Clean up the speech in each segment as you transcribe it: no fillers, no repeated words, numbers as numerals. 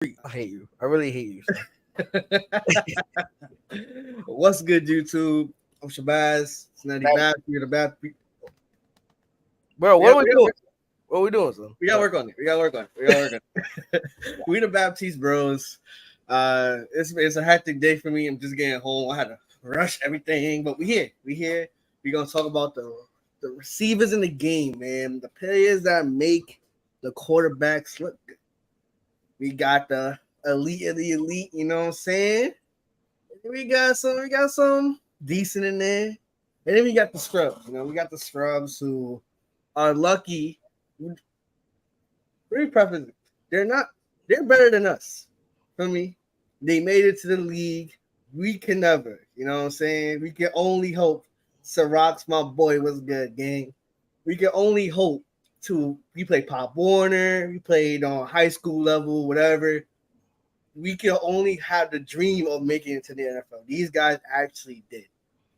I hate you. I really hate you. Son. What's good, YouTube? I'm Shabazz. It's Nattybaps. We're the Baptiste. Bro, what are we doing? What are we doing, son? We gotta work on it. We the Baptiste bros. It's a hectic day for me. I'm just getting home. I had to rush everything, but we here. We're gonna talk about the receivers in the game, man. The players that make the quarterbacks look good. We got the elite of the elite. You know what I'm saying? We got some decent in there, and then we got the scrubs. We got the scrubs who are lucky. Very preference. They're better than us. For me, they made it to the league. We can never. You know what I'm saying? We can only hope. Sirach's my boy was good, gang. We can only hope to. We played Pop Warner. We played on high school level, whatever. We can only have the dream of making it to the NFL. These guys actually did.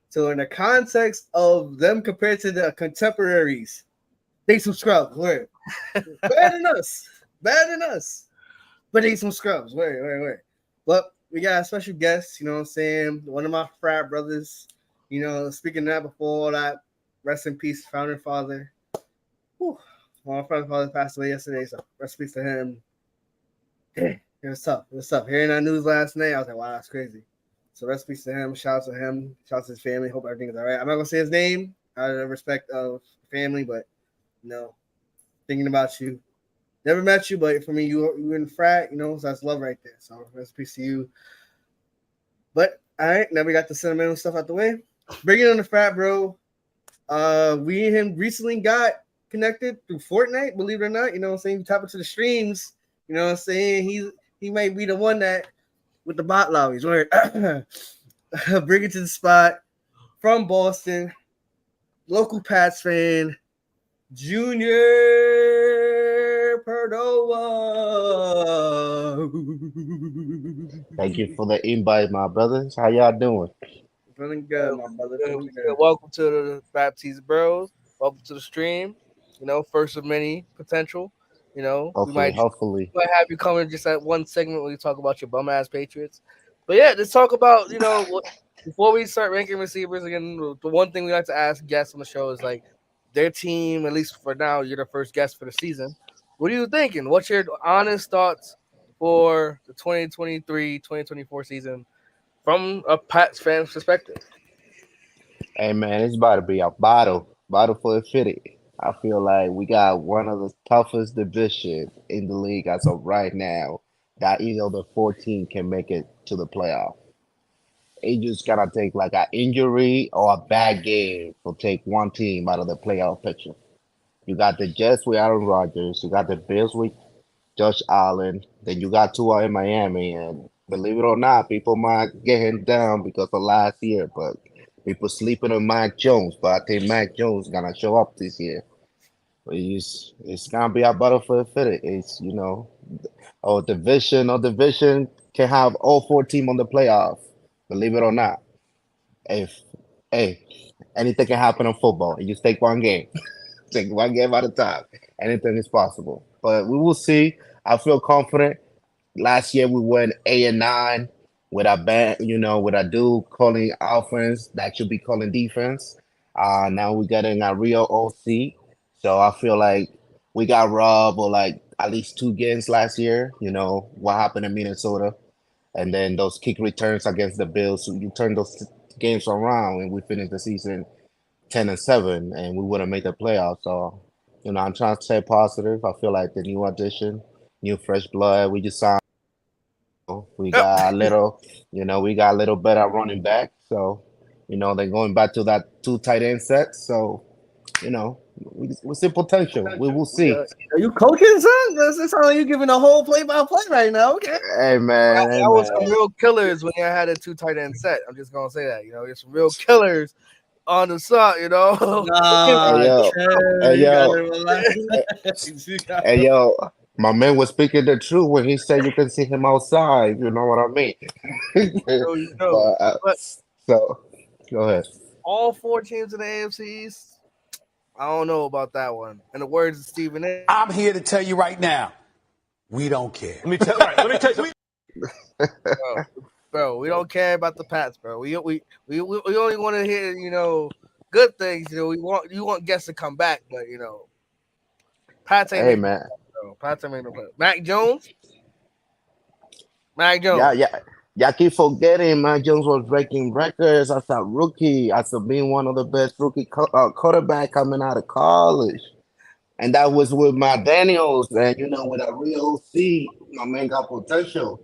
So in the context of them compared to the contemporaries, they some scrubs. Word. Better than us. But they some scrubs. Word. But we got a special guest, you know what I'm saying? One of my frat brothers. Speaking of that, before all that, rest in peace, founding father. Whew. My founding father passed away yesterday, so rest in peace to him. It was tough. Hearing that news last night, I was like, wow, that's crazy. So rest in peace to him. Shout out to him. Shout out to his family. Hope everything is all right. I'm not going to say his name out of respect of family, but thinking about you. Never met you, but for me, you were in frat, so that's love right there. So rest in peace to you. But all right, now we got the sentimental stuff out the way. Bringing on the frat, bro. We and him recently got connected through Fortnite, believe it or not. You know what I'm saying? You tap into the streams. You know what I'm saying? He might be the one that with the bot lobbies. Bring it to the spot from Boston, local Pats fan, Junior Perdova. Thank you for the invite, my brothers. How y'all doing? Feeling good, my brother. Feeling good. Welcome to the Baptiste Bros. Welcome to the stream. First of many potential. We might have you come in just at one segment where you talk about your bum ass Patriots. But yeah, let's talk about before we start ranking receivers again. The one thing we like to ask guests on the show is like their team. At least for now, you're the first guest for the season. What are you thinking? What's your honest thoughts for the 2023-2024 season from a Pats fan's perspective? Hey man, it's about to be a battle for the fitty. I feel like we got one of the toughest divisions in the league as of right now. That either the 14 can make it to the playoff. It just gotta take like an injury or a bad game to take one team out of the playoff picture. You got the Jets with Aaron Rodgers, you got the Bills with Josh Allen, then you got Tua in Miami, and believe it or not, people might get him down because of last year, but people sleeping on Mac Jones. But I think Mac Jones gonna show up this year. It's gonna be a battlefield for it. It's division can have all four teams on the playoff. Believe it or not, if hey, anything can happen in football. You just take one game, take one game at a time. Anything is possible. But we will see. I feel confident. Last year we went 8-9 with a band, with a dude calling offense that should be calling defense. Now we're getting a real OC. So I feel like we got robbed or like at least two games last year. What happened in Minnesota. And then those kick returns against the Bills. So you turn those games around and we finished the season 10-7 and we would have made the playoffs. So, I'm trying to stay positive. I feel like the new addition, new fresh blood. We just signed. We got a little, we got a little better running back. So, they're going back to that two tight end set. So, we see potential. We will see. Are you coaching, son? That's how you giving a whole play-by-play right now. Okay. Hey man, that was some real killers when you had a two tight end set. I'm just gonna say that. There's some real killers on the side. Hey yo. My man was speaking the truth when he said you can see him outside. You know what I mean? So, go ahead. All four teams in the AFC East. I don't know about that one. In the words of Stephen A. I'm here to tell you right now, We don't care. Let me tell you. Bro, we don't care about the Pats, bro. We only want to hear, good things. You want guests to come back, but Pats ain't Hey making man, no. Pats ain't making no play. Mac Jones. yeah, yeah. Y'all keep forgetting Mac Jones was breaking records as a rookie, as being one of the best rookie quarterback coming out of college. And that was with Matt Daniels, and with a real C, my man got potential.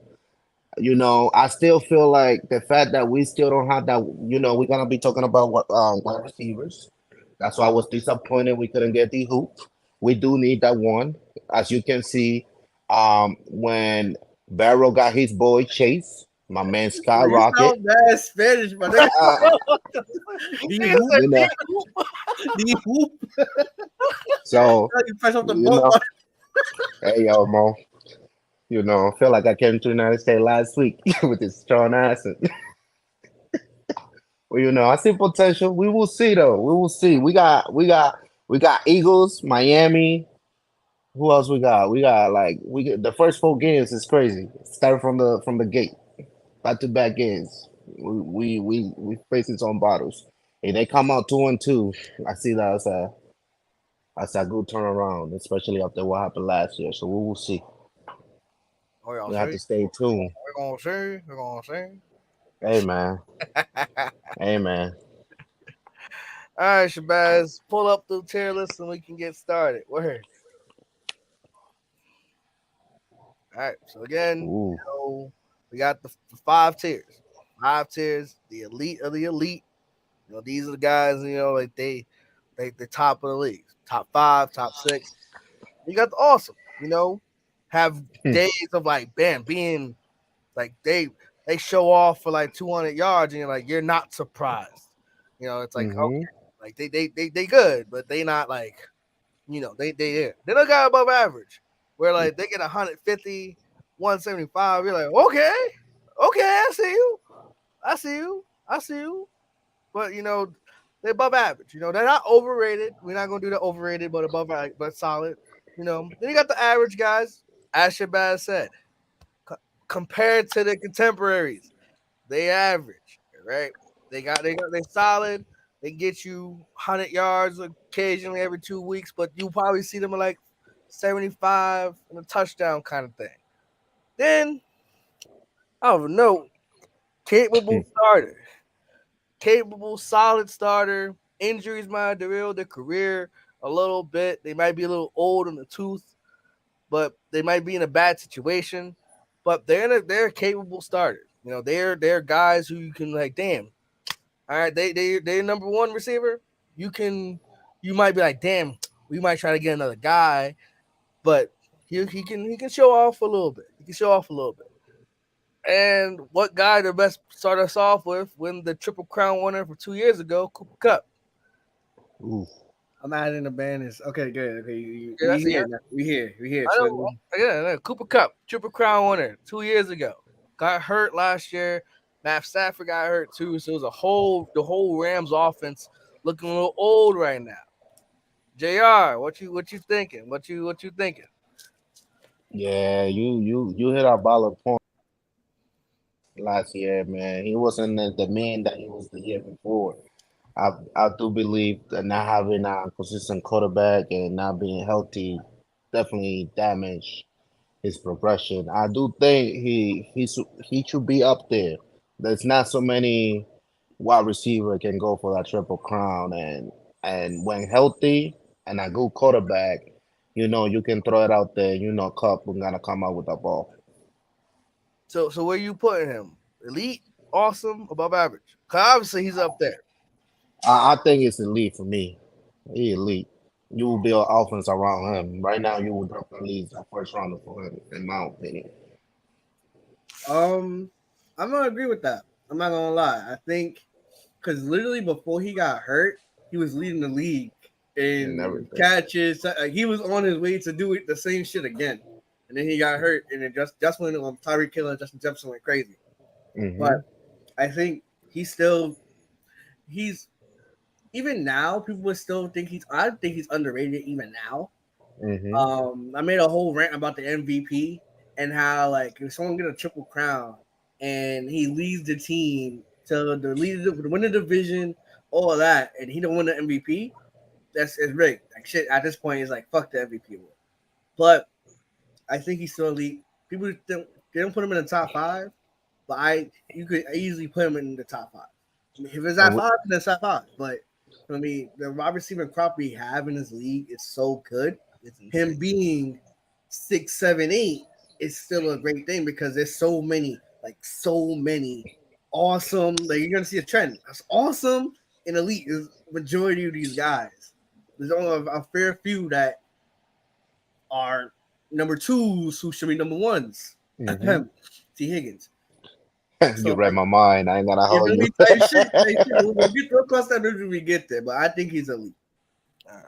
I still feel like the fact that we still don't have that, we're gonna be talking about what wide receivers. That's why I was disappointed we couldn't get the hoop. We do need that one, as you can see. When Barrow got his boy Chase, my man You skyrocket. sound bad Spanish, but do You know, you hoop? so You press off the you boat. know, hey yo, Mo. I feel like I came to the United States last week with this strong accent. Well, I see potential. We will see though. We will see. We got Eagles, Miami. Who else we got? We get the first 4 games is crazy. Starting from the gate, back-to-back games. We facing some battles. If they come out 2-2, I see that as a good turnaround, especially after what happened last year. So we will see. We have to stay tuned. We're gonna see. Hey man. Hey man. All right, Shabazz, pull up the tier list and we can get started. Word. All right. So again, Ooh. we got the 5 tiers. 5 tiers, the elite of the elite. These are the guys. Like they the top of the league, top 5, top 6. You got the awesome. Have days of like bam being like they show off for like 200 yards and you're not surprised. It's like okay, like they good, but they not like they don't got above average where like they get 150, 175. You're like okay, I see you, I see you, but they're above average. They're not overrated. We're not gonna do the overrated, but above but solid. Then you got the average guys. As Shabazz said, compared to the contemporaries, they average, right? They solid. They get you 100 yards occasionally every 2 weeks, but you probably see them at like 75 and a touchdown kind of thing. Then I don't know, capable starter, capable solid starter. Injuries might derail their career a little bit. They might be a little old in the tooth, but they might be in a bad situation. But they're capable starters. They're guys who you can like, damn. All right, they're number 1 receiver. You might be like, damn, we might try to get another guy, but he can show off a little bit. He can show off a little bit. And what guy the best start us off with when the Triple Crown winner for 2 years ago, Cooper Kupp. Ooh. I'm adding the banners. Okay, good. Okay, Yeah, that's we here. I know. Yeah, Cooper Kupp, Triple Crown winner 2 years ago. Got hurt last year. Matt Stafford got hurt too. So it was the whole Rams offense looking a little old right now. JR, what you thinking? What you thinking? Yeah, you hit a valid point last year, man. He wasn't the man that he was the year before. I do believe that not having a consistent quarterback and not being healthy definitely damaged his progression. I do think he should be up there. There's not so many wide receiver can go for that triple crown, and when healthy and a good quarterback, you can throw it out there. Cup is gonna come out with the ball. So where you putting him? Elite, awesome, above average? Cause obviously he's up there. I think it's elite for me. He elite. You will build offense around him. Right now, you would definitely leave the first rounder for him, in my opinion. I'm gonna agree with that. I'm not gonna lie. I think because literally before he got hurt, he was leading the league And in everything. catches. He was on his way to do the same shit again, and then he got hurt, and it just when Tyreek Hill and Justin Jefferson went crazy. But I think he's even now people would still think I think he's underrated even now. I made a whole rant about the MVP and how like if someone get a triple crown and he leads the team to win the division, all of that, and he don't win the MVP, it's rigged. Like shit at this point is like fuck the MVP award. But I think he's still elite. People don't put him in the top 5, but you could easily put him in the top 5. I mean, if it's at 5, then it's at 5. But I mean, the wide receiver crop we have in this league is so good. Him being 6, 7, 8 is still a great thing because there's so many awesome. Like you're gonna see a trend. That's awesome and elite is majority of these guys. There's only a fair few that are number 2s who should be number 1s. Mm-hmm. T. Higgins. You read my mind. I ain't gonna hold you. We'll get across that bridge when we get there, but I think he's elite.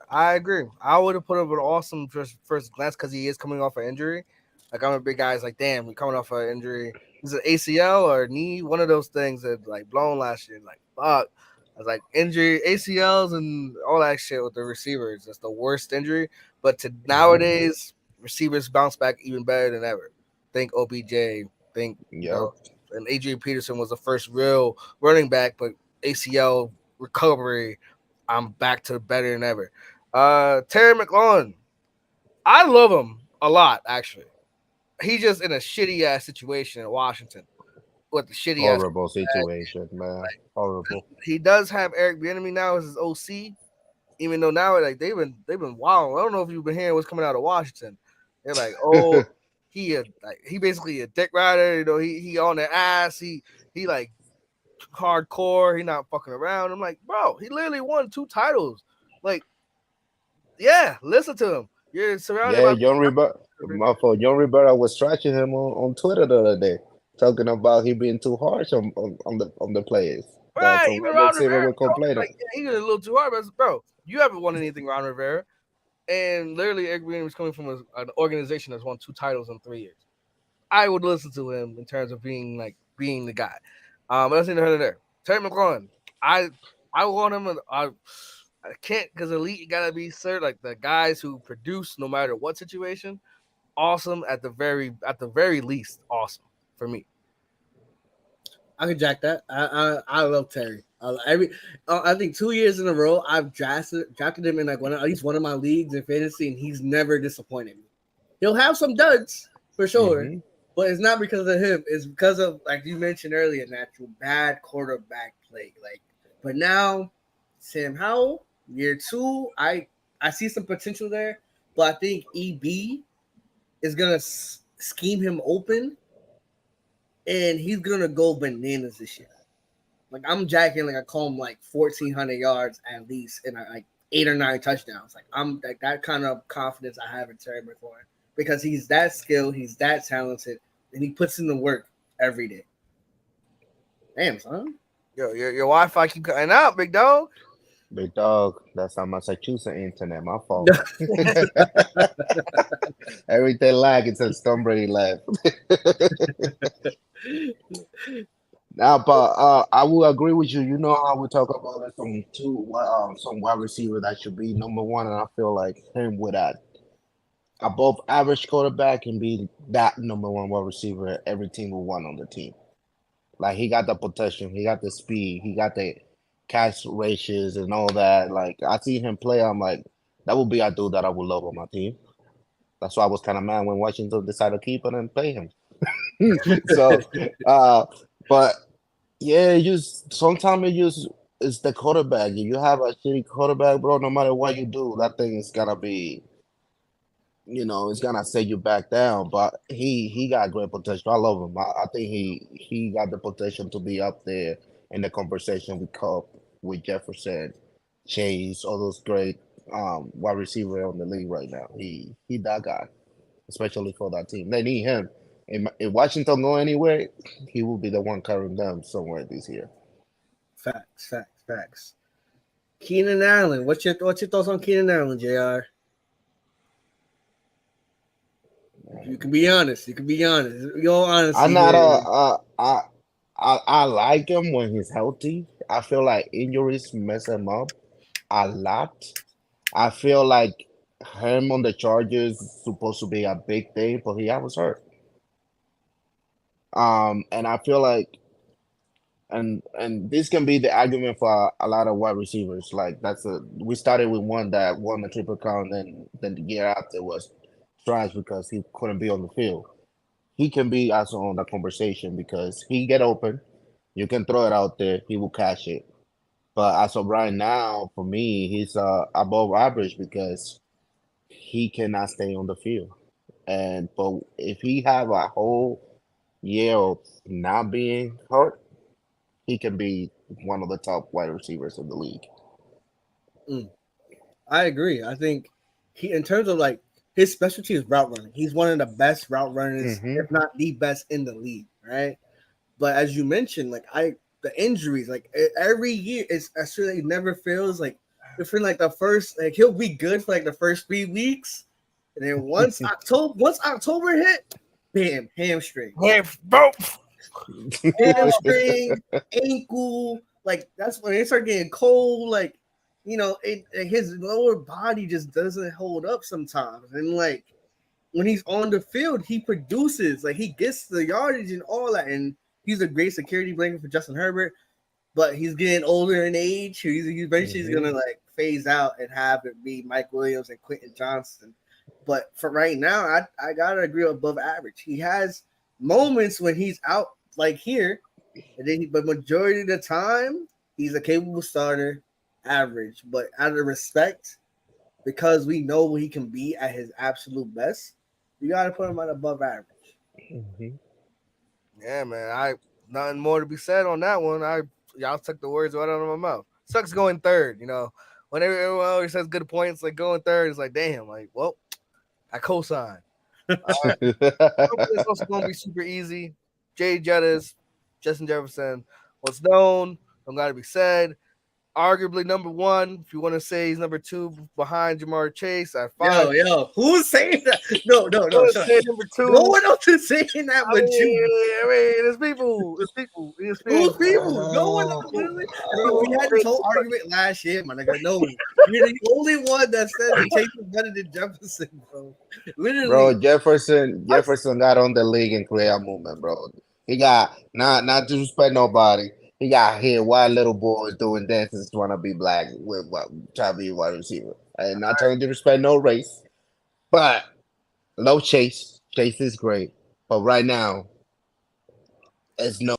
I agree. I would have put him an awesome first glance because he is coming off an injury. Like I'm a big guy. It's like, damn, we're coming off an injury. Is it ACL or knee? One of those things that like blown last year. Like fuck. I was like injury, ACLs and all that shit with the receivers. That's the worst injury. But to nowadays, receivers bounce back even better than ever. Think OBJ. Think you know, and Adrian Peterson was the first real running back, but ACL recovery. I'm back to better than ever. Terry McLaurin, I love him a lot, actually. He's just in a shitty ass situation in Washington with the shitty horrible situation, man. Like, horrible. He does have Eric Bieniemy now as his OC, even though now like they've been wild. I don't know if you've been hearing what's coming out of Washington. They're like, oh, he basically a dick rider. You know, he on their ass. He like hardcore. He not fucking around. I'm like, bro, he literally won 2 titles. Like, yeah, listen to him. You're surrounded by John Rivera was trashing him on Twitter the other day, talking about he being too harsh on the players. Right, even Ron Rivera was complaining. Like, yeah, he was a little too hard, but bro, you haven't won anything, Ron Rivera. And literally, Eric Bieniemy was coming from an organization that's won 2 titles in 3 years. I would listen to him in terms of being the guy. But that's neither here nor there. Terry McLaurin, I want him. I can't because elite. You gotta be like the guys who produce no matter what situation. Awesome at the very least. Awesome for me. I can jack that. I love Terry. I think 2 years in a row I've drafted him in like at least one of my leagues in fantasy, and he's never disappointed me. He'll have some duds for sure, but it's not because of him. It's because of, like you mentioned earlier, natural bad quarterback play. Like, but now Sam Howell, year 2, I see some potential there, but I think EB is gonna scheme him open. And he's gonna go bananas this year. Like I'm jacking, like I call him like 1,400 yards at least, and like 8 or 9 touchdowns. Like I'm like that kind of confidence I have in Terry McLaurin because he's that skilled, he's that talented, and he puts in the work every day. Damn, son. Yo, your Wi-Fi keep cutting out, big dog. Big dog, that's not Massachusetts internet. My fault. Everything lag until Tom Brady left. Now, but I will agree with you. You know how we talk about some wide receiver that should be number 1, and I feel like him with that above average quarterback can be that number 1 wide receiver every team will want on the team. Like he got the potential, he got the speed, he got the catch ratios and all that. Like I see him play, I'm like, that would be a dude that I would love on my team. That's why I was kind of mad when Washington decided to keep him and pay him. So, but yeah, sometimes it's the quarterback. If you have a shitty quarterback, bro, no matter what you do, that thing is gonna be, it's gonna set you back down. But he got great potential. I love him. I think he got the potential to be up there in the conversation with Cup, with Jefferson, Chase, all those great wide receiver on the league right now. He that guy, especially for that team. They need him. If Washington go anywhere, he will be the one carrying them somewhere this year. Facts. Keenan Allen, what's your thoughts on Keenan Allen, JR? You can be honest. You're honest. I'm not I like him when he's healthy. I feel like injuries mess him up a lot. I feel like him on the Chargers is supposed to be a big thing, but he was hurt. And I feel like, and this can be the argument for a lot of wide receivers. Like we started with one that won the triple crown, then the year after was trash because he couldn't be on the field. He can be also on the conversation because he get open, you can throw it out there, he will catch it. But as of right now, for me, he's above average because he cannot stay on the field. And but if he have a whole year of not being hurt, he can be one of the top wide receivers in the league. I agree. I think in terms of like his specialty is route running. He's one of the best route runners, Mm-hmm. if not the best in the league, right? But as you mentioned, like the injuries, like every year, it's actually he never feels like for like the first, like he'll be good for like the first 3 weeks, and then once October hit, bam, hamstring, hamstring, ankle, like that's when it start getting cold, like his lower body just doesn't hold up sometimes, and like when he's on the field, he produces, like he gets the yardage and all that, and he's a great security blanket for Justin Herbert. But he's getting older in age. He's eventually gonna like phase out and have it be Mike Williams and Quentin Johnston. But for right now, I gotta agree with above average. He has moments when he's out like here, and then but majority of the time he's a capable starter, average. But out of respect, because we know what he can be at his absolute best, you gotta put him at above average. Mm-hmm. Yeah, man. Nothing more to be said on that one. Y'all took the words right out of my mouth. Sucks going third, When everyone always says good points, like going third, it's like, damn, like, well, I co-sign. All right. It's also going to be super easy. Jay Jettis, Justin Jefferson, what's known, don't got to be said. Arguably number one, if you want to say he's number two behind Jamar Chase at 5. Yo, who's saying that? No. Say number two. No one else is saying that but you. I mean, there's people. Who's people? No one else. Literally, we had this whole argument last year, my nigga. No, you're the only one that said Chase is better than Jefferson, bro. Literally, Bro, Jefferson got on the league and create a movement, bro. He got not to respect nobody. He got here white little boys doing dances trying to be black with trying to be a wide receiver. And not trying to respect no race. But no Chase. Chase is great. But right now, there's no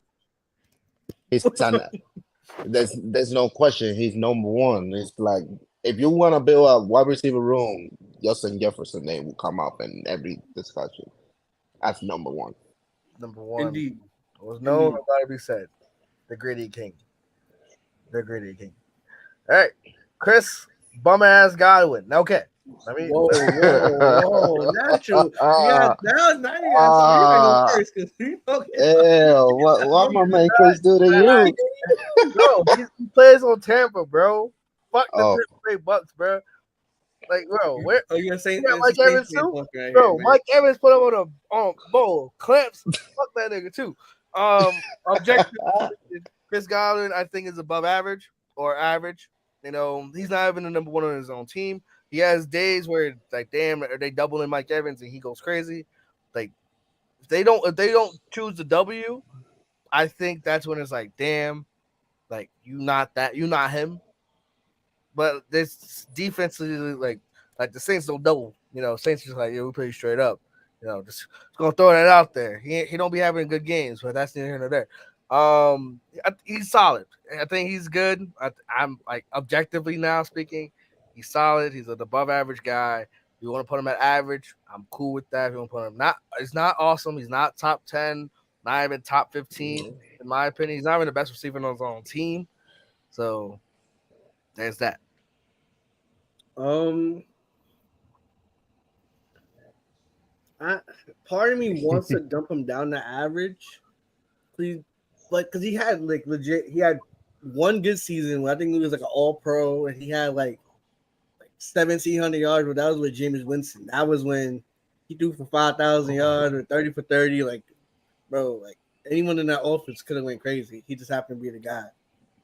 question. He's number one. It's like if you want to build a wide receiver room, Justin Jefferson name will come up in every discussion. That's number one. Number one. Indeed. It was known, gotta be said. The gritty king. All right, Chris, bum ass Godwin. Okay. Whoa, natural. Now you got to first because what my man Chris do to you? Bro, he plays on Tampa, bro. Fuck the Tampa Bucks, bro. Like, bro, where? Oh, you're saying Mike Evans too? Right, bro, here, Mike Evans put him on a bowl clamps. Fuck that nigga too. Objective. Chris Godwin, I think, is above average or average. He's not even the number one on his own team. He has days where it's like, damn, are they doubling Mike Evans and he goes crazy? Like, if they don't choose the W, I think that's when it's like, damn, like you not him. But this defensively, like the Saints don't double. Saints just like, yeah, we're pretty straight up. Just gonna throw that out there. He don't be having good games, but that's neither here nor there. He's solid. I think he's good. I'm like objectively now speaking, he's solid. He's an above average guy. If you want to put him at average, I'm cool with that. If you want to put him he's not awesome. He's not top 10, not even top 15, in my opinion. He's not even the best receiver on his own team. So there's that. Part of me wants to dump him down to average, please, because he had like legit. He had one good season. I think he was like an All Pro, and he had like 1,700 yards. But that was with Jameis Winston. That was when he threw for 5,000 yards or 30 for 30. Like, bro, like anyone in that offense could have went crazy. He just happened to be the guy.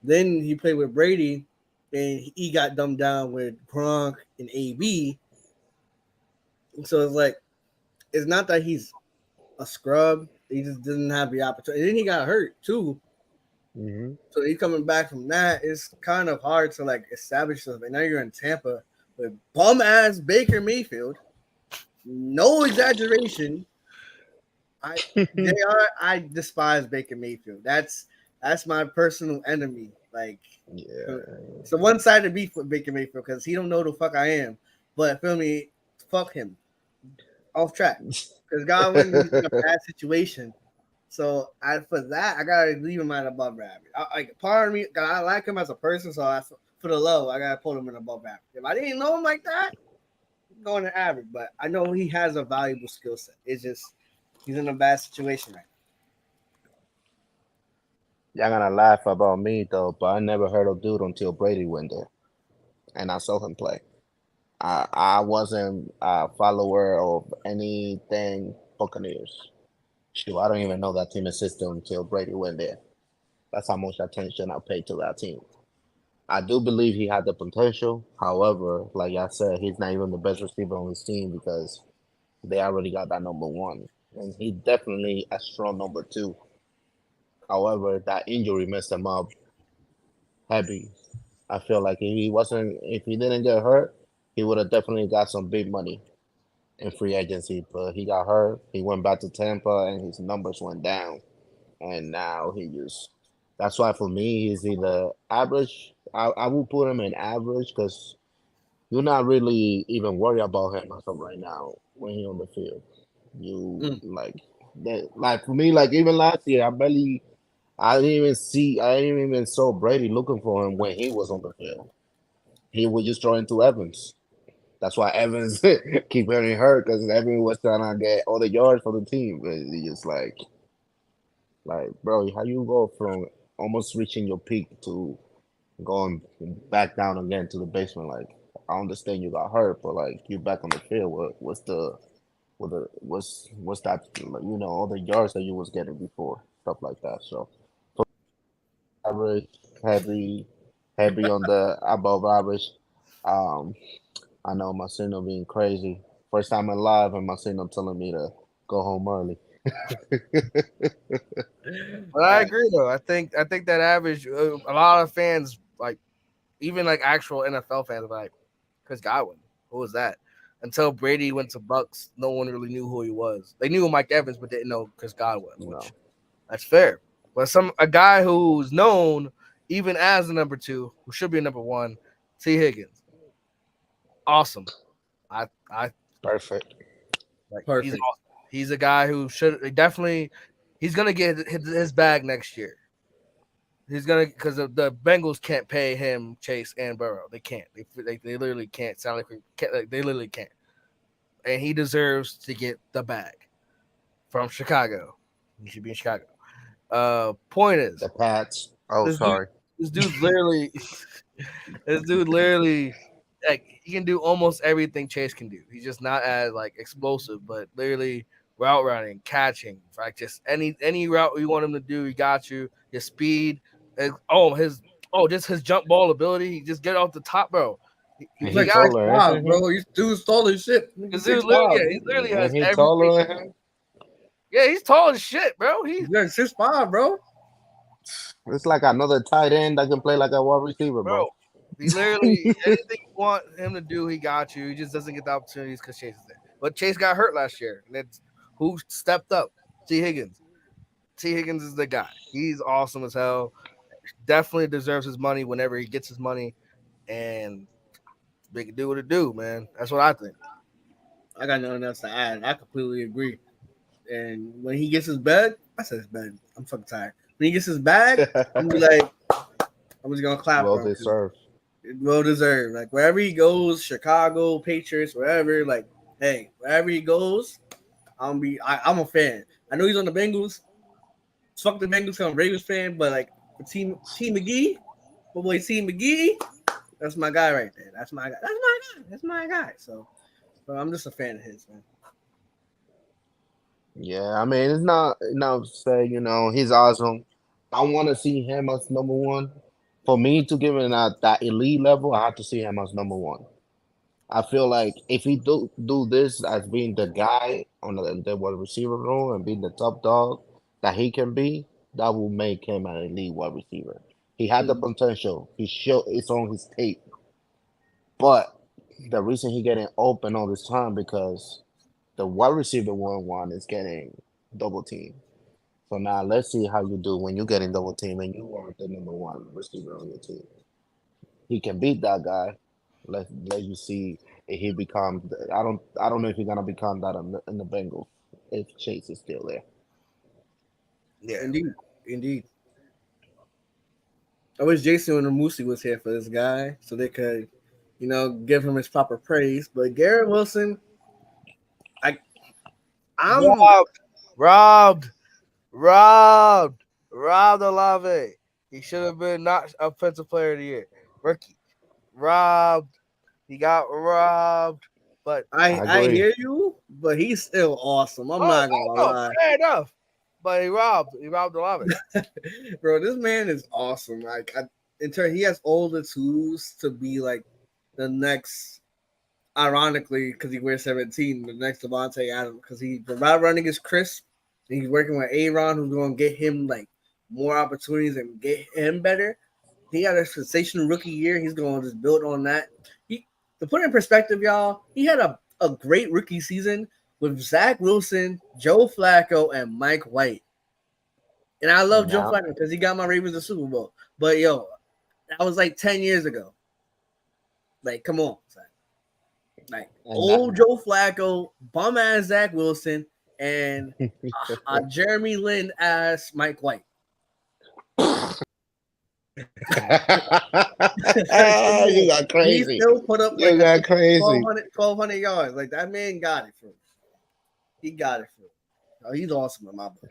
Then he played with Brady, and he got dumbed down with Gronk and AB. And so it's like, it's not that he's a scrub. He just didn't have the opportunity. And then he got hurt too. Mm-hmm. So he's coming back from that. It's kind of hard to like establish something. And now you're in Tampa with bum ass Baker Mayfield. No exaggeration. I despise Baker Mayfield. That's my personal enemy. Like, Yeah. it's a one sided beef with Baker Mayfield because he don't know the fuck I am. But feel me, fuck him. Off track. Because Godwin is in a bad situation. So for that, I gotta leave him at above average. Part of me, I like him as a person, so for the love, I gotta put him in above average. If I didn't know him like that, I'm going to average. But I know he has a valuable skill set. It's just he's in a bad situation right now. Y'all gonna laugh about me though, but I never heard of dude until Brady went there, and I saw him play. I wasn't a follower of anything Buccaneers. Shoot, I don't even know that team existed until Brady went there. That's how much attention I paid to that team. I do believe he had the potential. However, like I said, he's not even the best receiver on his team because they already got that number one. And he's definitely a strong number two. However, that injury messed him up heavy. I feel like if he didn't get hurt, he would have definitely got some big money in free agency. But he got hurt. He went back to Tampa and his numbers went down. And now that's why for me, he's either average. I will put him in average because you're not really even worried about him as of right now when he's on the field. You like for me, like even last year, I didn't even saw Brady looking for him when he was on the field. He was just throwing to Evans. That's why Evans keep getting hurt because Evans was trying to get all the yards for the team. But he just like, bro, how you go from almost reaching your peak to going back down again to the basement? Like, I understand you got hurt, but like you back on the field. What's that? All the yards that you was getting before, stuff like that. So average, heavy, heavy on the above average. Um, I know Marcino being crazy. First time in live, and Marcino telling me to go home early. But I agree though. I think that average, a lot of fans like, even like actual NFL fans are like, Chris Godwin, who was that? Until Brady went to Bucks, no one really knew who he was. They knew Mike Evans, but didn't know Chris Godwin, which that's fair. But a guy who's known even as the number two, who should be a number one, T. Higgins, awesome. I Perfect. Perfect. He's awesome. He's a guy who should definitely. He's gonna get his bag next year. He's gonna, because the Bengals can't pay him, Chase, and Burrow. They can't. They literally can't. They literally can't. And he deserves to get the bag from Chicago. He should be in Chicago. Point is, the Pats. Oh, sorry. This dude's literally. This dude literally, like, he can do almost everything Chase can do. He's just not as like explosive, but literally route running, catching, like just any route you want him to do, he got you. His speed, just his jump ball ability. He just get off the top, bro. He's like taller, bro. He's dude's tall as shit. He literally has everything. Taller than him? Yeah, he's tall as shit, bro. He's 6'5", bro. It's like another tight end that can play like a wide receiver, bro. He literally, anything you want him to do, he got you. He just doesn't get the opportunities because Chase is there. But Chase got hurt last year, and it's who stepped up? T. Higgins. T. Higgins is the guy. He's awesome as hell. Definitely deserves his money whenever he gets his money, and they can do what it do, man. That's what I think. I got nothing else to add. I completely agree. And when he gets his bag, I said his bag. I'm fucking tired. When he gets his bag, I'm be like, I'm just gonna clap. Well deserved. Well deserved. Like wherever he goes, Chicago, Patriots, wherever. Like, hey, wherever he goes, I'm a fan. I know he's on the Bengals. Fuck the Bengals, I'm a Ravens fan, but like T McGee, my boy T McGee, that's my guy right there. That's my guy. That's my guy. So I'm just a fan of his, man. Yeah, I mean, it's not say, he's awesome. I want to see him as number one. For me to give him that elite level, I have to see him as number one. I feel like if he do this as being the guy on the wide receiver role and being the top dog that he can be, that will make him an elite wide receiver. He had the potential. He showed it's on his tape. But the reason he getting open all this time because the wide receiver one is getting double team. So now let's see how you do when you getting double team and you are the number one receiver on your team. He can beat that guy. Let you see if he becomes. I don't know if he's gonna become that in the Bengals if Chase is still there. Yeah, indeed. I wish Jason and Ramusi was here for this guy so they could, give him his proper praise. But Garrett Wilson, I'm robbed Olave. He should have been not offensive player of the year. Rookie robbed. He got robbed. But I hear you, but he's still awesome. I'm not gonna lie. Fair enough. But he robbed Olave. Bro, this man is awesome. Like in turn, he has all the tools to be like the next. Ironically, because he wears 17, the next Devontae Adams, because the route running is crisp. And he's working with Aaron, who's going to get him like more opportunities and get him better. He had a sensational rookie year. He's going to just build on that. To put it in perspective, y'all, he had a great rookie season with Zach Wilson, Joe Flacco, and Mike White. And I love Joe Flacco because he got my Ravens the Super Bowl. But yo, that was like 10 years ago. Like, come on, Zach. Like old Joe Flacco, bum ass Zach Wilson, and Jeremy Lin ass Mike White. You got crazy. He still put up like 1,200 yards. Like that man got it for him. He got it for him. Oh, he's awesome in my book.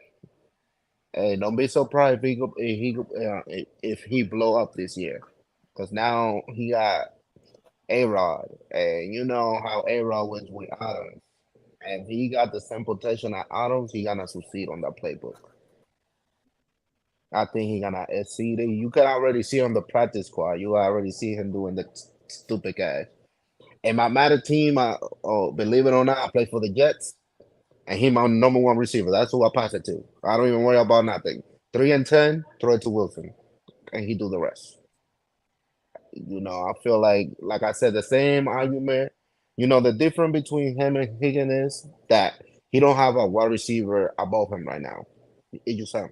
Hey, don't be surprised if he blow up this year, because now he got A-Rod, and you know how A-Rod was with Adams, and he got the same potential at Adams. He gonna succeed on that playbook. I think he gonna exceed it. You can already see on the practice squad. You already see him doing the stupid guy. And my matter team, believe it or not, I play for the Jets, and he my number one receiver. That's who I pass it to. I don't even worry about nothing. 3 and 10, throw it to Wilson, and he do the rest. I feel like I said, the same argument. The difference between him and Higgins is that he don't have a wide receiver above him right now. It just him.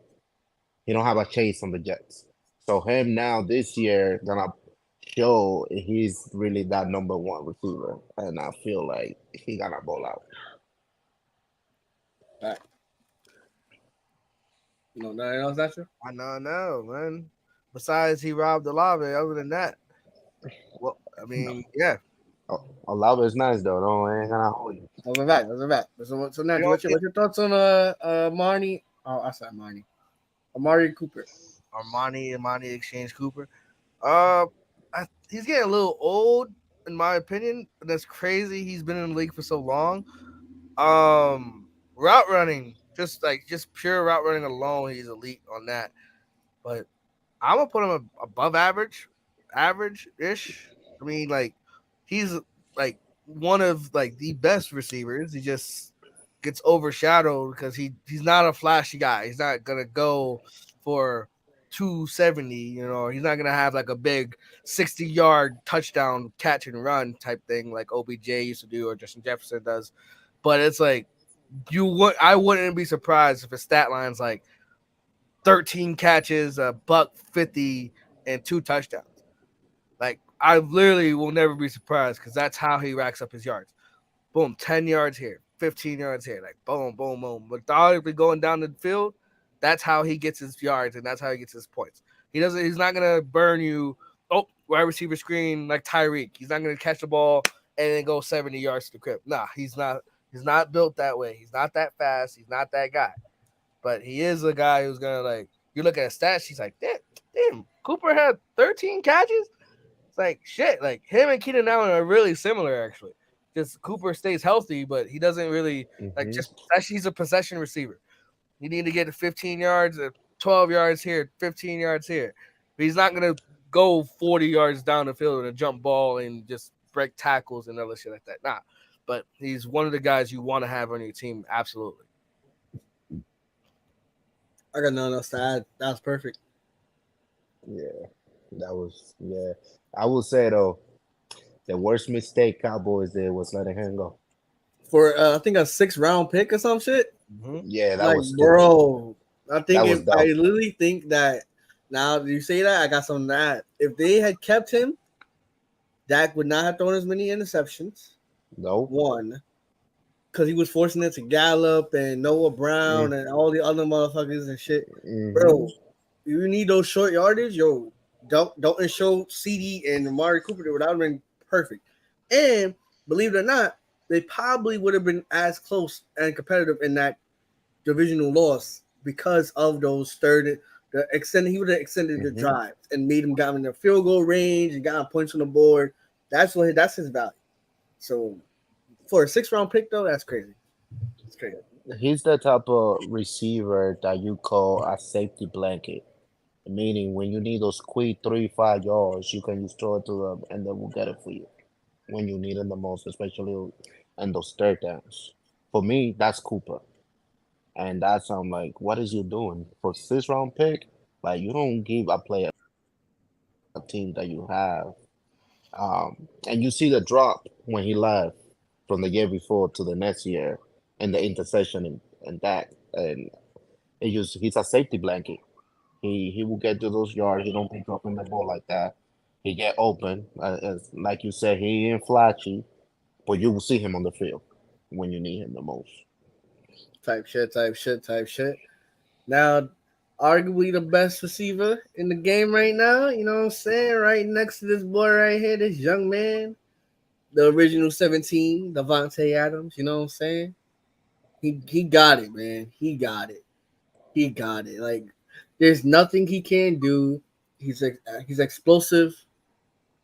He don't have a Chase on the Jets. So him now this year gonna show he's really that number one receiver, and I feel like he gonna ball out. Right. Nothing else, that's true? I know, man. Besides, he robbed Olave. Other than that, well, I mean, yeah. Olave is nice though. No, I ain't gonna hold you. Those are back. So now, what's your thoughts on Marnie? Oh, I said Marnie. Amari Cooper. Armani Exchange Cooper. He's getting a little old, in my opinion. But that's crazy. He's been in the league for so long. Route running, just pure route running alone, he's elite on that. But I'm gonna put him above average-ish. I mean, like, he's like one of like the best receivers. He just gets overshadowed because he's not a flashy guy. He's not gonna go for 270. He's not gonna have like a big 60-yard touchdown catch and run type thing like OBJ used to do or Justin Jefferson does. But it's like I wouldn't be surprised if his stat line's like 13 catches, $150, and 2 touchdowns. Like, I literally will never be surprised because that's how he racks up his yards. Boom, 10 yards here, 15 yards here, like boom, boom, boom. Methodically going down the field, that's how he gets his yards and that's how he gets his points. He's not gonna burn you. Oh, wide receiver screen like Tyreek. He's not gonna catch the ball and then go 70 yards to the crib. Nah, he's not. He's not built that way. He's not that fast. He's not that guy. But he is a guy who's gonna like. You look at his stats. He's like, damn. Cooper had 13 catches. It's like shit. Like him and Keenan Allen are really similar, actually. Just Cooper stays healthy, but he doesn't really he's a possession receiver. You need to get to 15 yards, 12 yards here, 15 yards here. But he's not gonna go 40 yards down the field with a jump ball and just break tackles and other shit like that. Nah, but he's one of the guys you want to have on your team. Absolutely. I got nothing else to add. That was perfect. Yeah, that was yeah. I will say though, the worst mistake Cowboys did was letting him go. For I think a 6th-round pick or some shit. Mm-hmm. Yeah, that Like, was stupid. bro, That was I dumb. literally think that now you say that I got some of that. If they had kept him, Dak would not have thrown as many interceptions. Nope. One, because he was forcing it to Gallup and Noah Brown and all the other motherfuckers and shit. Bro, you need those short yardage, yo. Don't show CD and Amari Cooper. That would have been perfect. And believe it or not, they probably would have been as close and competitive in that divisional loss because of those he would have extended the drive and made him got in the field goal range and got points on the board. That's his value. So for a 6th-round pick though, that's crazy. It's crazy. He's the type of receiver that you call a safety blanket. Meaning when you need those quick 3-5 yards, you can just throw it to them and they will get it for you when you need it the most, especially in those third downs. For me, that's Cooper. And that's I'm like, what is you doing? For 6th-round pick, like you don't give a player a team that you have. And you see the drop when he left from the year before to the next year and the interception and that. And he's a safety blanket. He will get to those yards. He don't be dropping the ball like that. He get open. Like you said, he ain't flashy, but you will see him on the field when you need him the most. Type shit. Now, arguably the best receiver in the game right now. You know what I'm saying? Right next to this boy right here, this young man, the original 17, Davante Adams. You know what I'm saying? He got it, man. He got it. Like, there's nothing he can't do. He's explosive.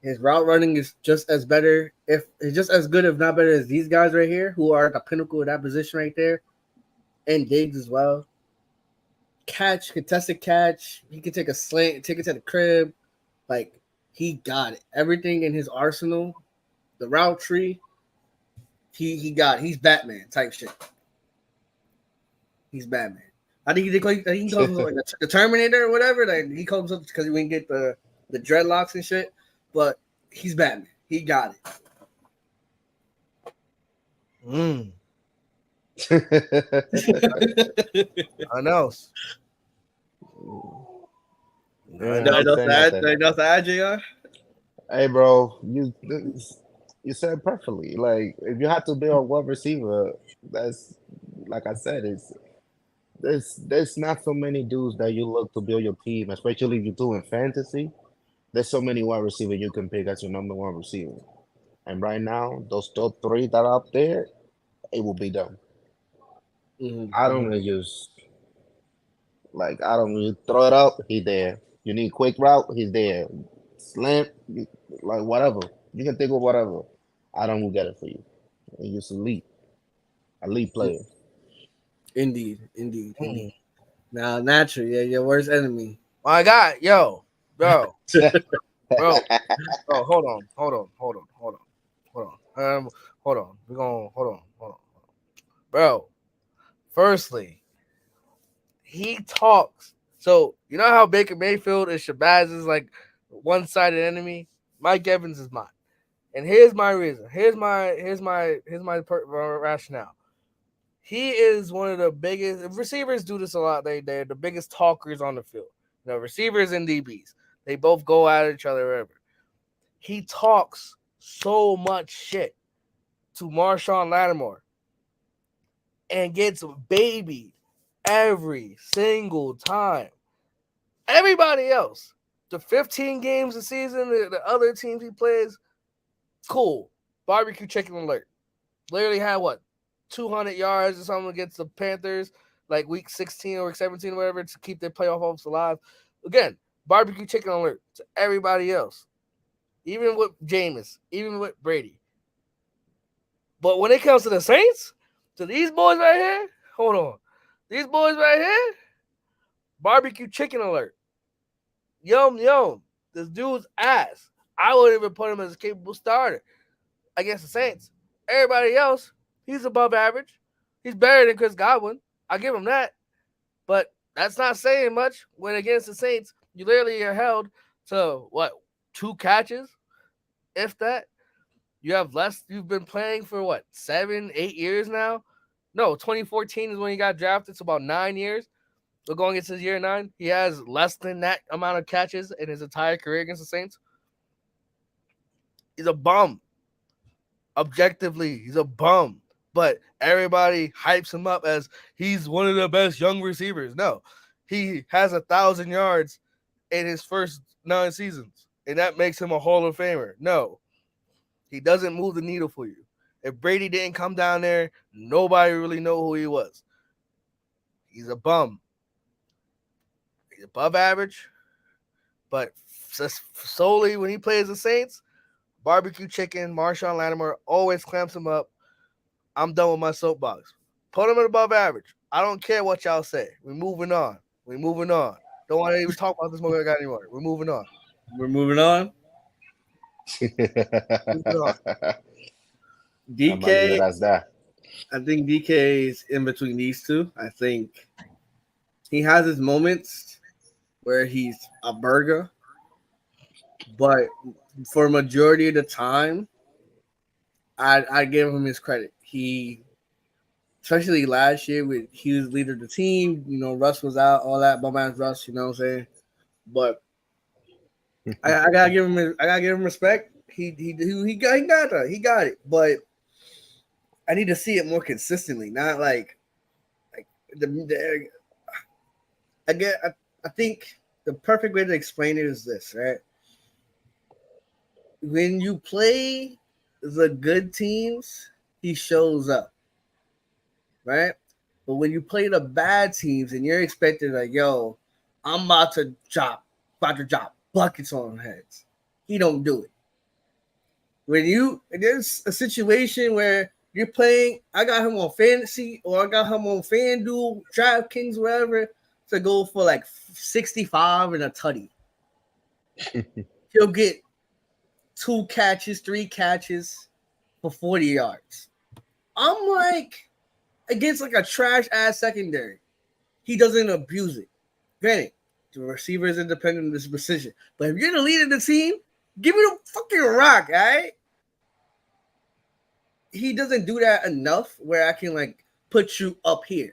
His route running is just as better, if it's just as good, if not better, as these guys right here, who are at the pinnacle of that position right there, and Diggs as well. Contested catch. He can take a slant, take it to the crib. Like, he got it. Everything in his arsenal, the route tree, he got it. He's Batman type shit. He's Batman. I think he calls himself like the Terminator or whatever. Like, he calls himself because we can get the dreadlocks and shit. But he's Batman. He got it. I know. JR? Hey, bro, you said it perfectly. Like, if you have to build one receiver, that's like I said, there's not so many dudes that you look to build your team, especially if you're doing fantasy. There's so many wide receivers you can pick as your number one receiver. And right now, those top three that are up there, it will be them. I don't just I don't you throw it up, he's there. You need quick route, he's there. Slant, like whatever. You can think of whatever. I don't get it for you. He's just elite player. Indeed. Now, naturally, your worst enemy. My God, bro. Hold on. We're going hold on. Bro, firstly, he talks. So you know how Baker Mayfield and Shabazz is like one-sided enemy? Mike Evans is mine. And here's my reason. Here's my rationale. He is one of the biggest receivers. Do this a lot. They're the biggest talkers on the field. You know, receivers and DBs. They both go at each other wherever. He talks so much shit to Marshawn Lattimore and gets babied every single time. Everybody else, the 15 games a season, the other teams he plays, cool. Barbecue chicken alert. Literally had 200 yards or something against the Panthers, like week 16 or week 17 or whatever, to keep their playoff hopes alive. Again, barbecue chicken alert to everybody else, even with Jameis, even with Brady. But when it comes to the Saints, to these boys right here, hold on. These boys right here, barbecue chicken alert. Yum. This dude's ass. I wouldn't even put him as a capable starter. against the Saints. Everybody else, he's above average. He's better than Chris Godwin. I give him that. But that's not saying much when against the Saints, you literally are held to what, 2 catches, if that. You have less. You've been playing for what, 7, 8 years now? No, 2014 is when he got drafted. It's about 9 years. So going into his year 9, he has less than that amount of catches in his entire career against the Saints. He's a bum. Objectively, he's a bum. But everybody hypes him up as he's one of the best young receivers. No, he has 1,000 yards in his first 9 seasons, and that makes him a Hall of Famer. No, he doesn't move the needle for you. If Brady didn't come down there, nobody really know who he was. He's a bum. He's above average, but solely when he plays the Saints, barbecue chicken, Marshawn Lattimore always clamps him up. I'm done with my soapbox. Put him at above average. I don't care what y'all say. We're moving on. Don't want to even talk about this movie guy anymore. We're moving on. DK, I think DK is in between these two. I think he has his moments where he's a burger, but for a majority of the time, I give him his credit. He, especially last year, he was leader of the team. You know, Russ was out, all that, bum ass Russ. You know what I'm saying? But I gotta give him respect. He got it. But I need to see it more consistently, not like I think the perfect way to explain it is this, right? When you play the good teams, he shows up, right? But when you play the bad teams and you're expected like, yo, I'm about to drop buckets on heads, he don't do it. When there's a situation where you're playing, I got him on fantasy or I got him on FanDuel, DraftKings, whatever, to go for like 65 and a tutty. He'll get 2 catches, 3 catches for 40 yards. I'm like, against like a trash ass secondary, he doesn't abuse it. Granted, the receiver is independent of this precision, but if you're the leader of the team, give me the fucking rock, all right? He doesn't do that enough where I can like put you up here.